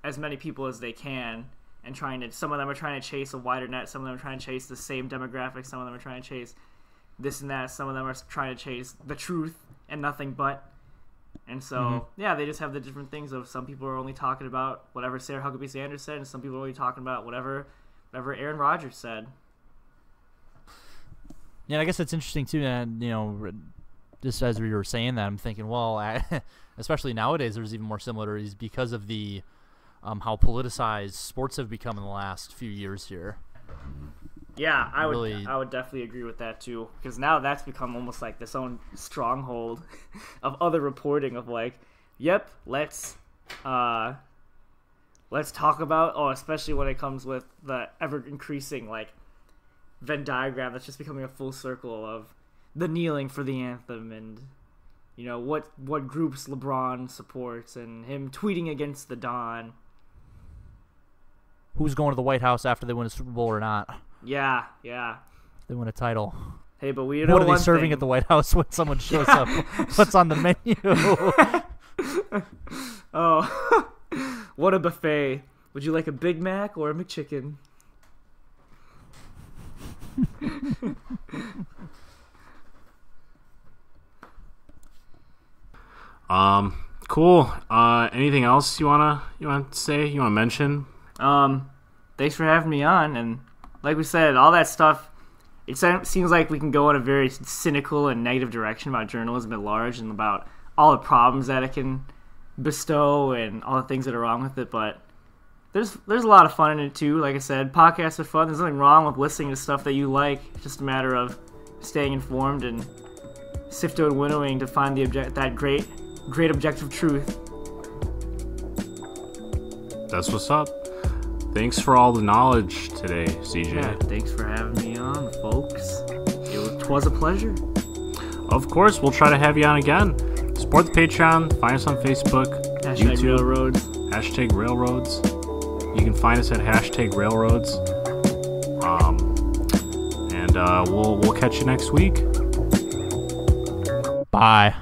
Speaker 3: as many people as they can, and some of them are trying to chase a wider net, some of them are trying to chase the same demographics, some of them are trying to chase this and that, some of them are trying to chase the truth and nothing but. And so, yeah, they just have the different things of some people are only talking about whatever Sarah Huckabee Sanders said, and some people are only talking about whatever Aaron Rodgers said.
Speaker 2: Yeah, I guess it's interesting too, and you know, just as we were saying that, I'm thinking, well, especially nowadays, there's even more similarities because of the how politicized sports have become in the last few years here.
Speaker 3: Yeah, I would definitely agree with that too, because now that's become almost like this own stronghold of other reporting of like, yep, let's talk about especially when it comes with the ever increasing like Venn diagram that's just becoming a full circle of the kneeling for the anthem, and you know what groups LeBron supports, and him tweeting against the Don.
Speaker 2: Who's going to the White House after they win a Super Bowl or not?
Speaker 3: Yeah.
Speaker 2: They win a title.
Speaker 3: Hey, but we know
Speaker 2: what are
Speaker 3: one
Speaker 2: they serving
Speaker 3: thing.
Speaker 2: at the White House when someone shows up? What's on the menu?
Speaker 3: Oh, what a buffet! Would you like a Big Mac or a McChicken?
Speaker 1: Cool. Anything else you wanna say? You wanna mention?
Speaker 3: Thanks for having me on, and like we said, all that stuff. It seems like we can go in a very cynical and negative direction about journalism at large, and about all the problems that it can bestow, and all the things that are wrong with it. But there's a lot of fun in it too. Like I said, podcasts are fun. There's nothing wrong with listening to stuff that you like. It's just a matter of staying informed and sifting and winnowing to find that great objective truth.
Speaker 1: That's what's up. Thanks for all the knowledge today, CJ.
Speaker 3: Yeah, thanks for having me on, folks. It was a pleasure.
Speaker 1: Of course, we'll try to have you on again. Support the Patreon. Find us on Facebook,
Speaker 3: Hashtag
Speaker 1: YouTube,
Speaker 3: Railroads.
Speaker 1: Hashtag Railroads. You can find us at Hashtag Railroads. And we'll catch you next week.
Speaker 2: Bye.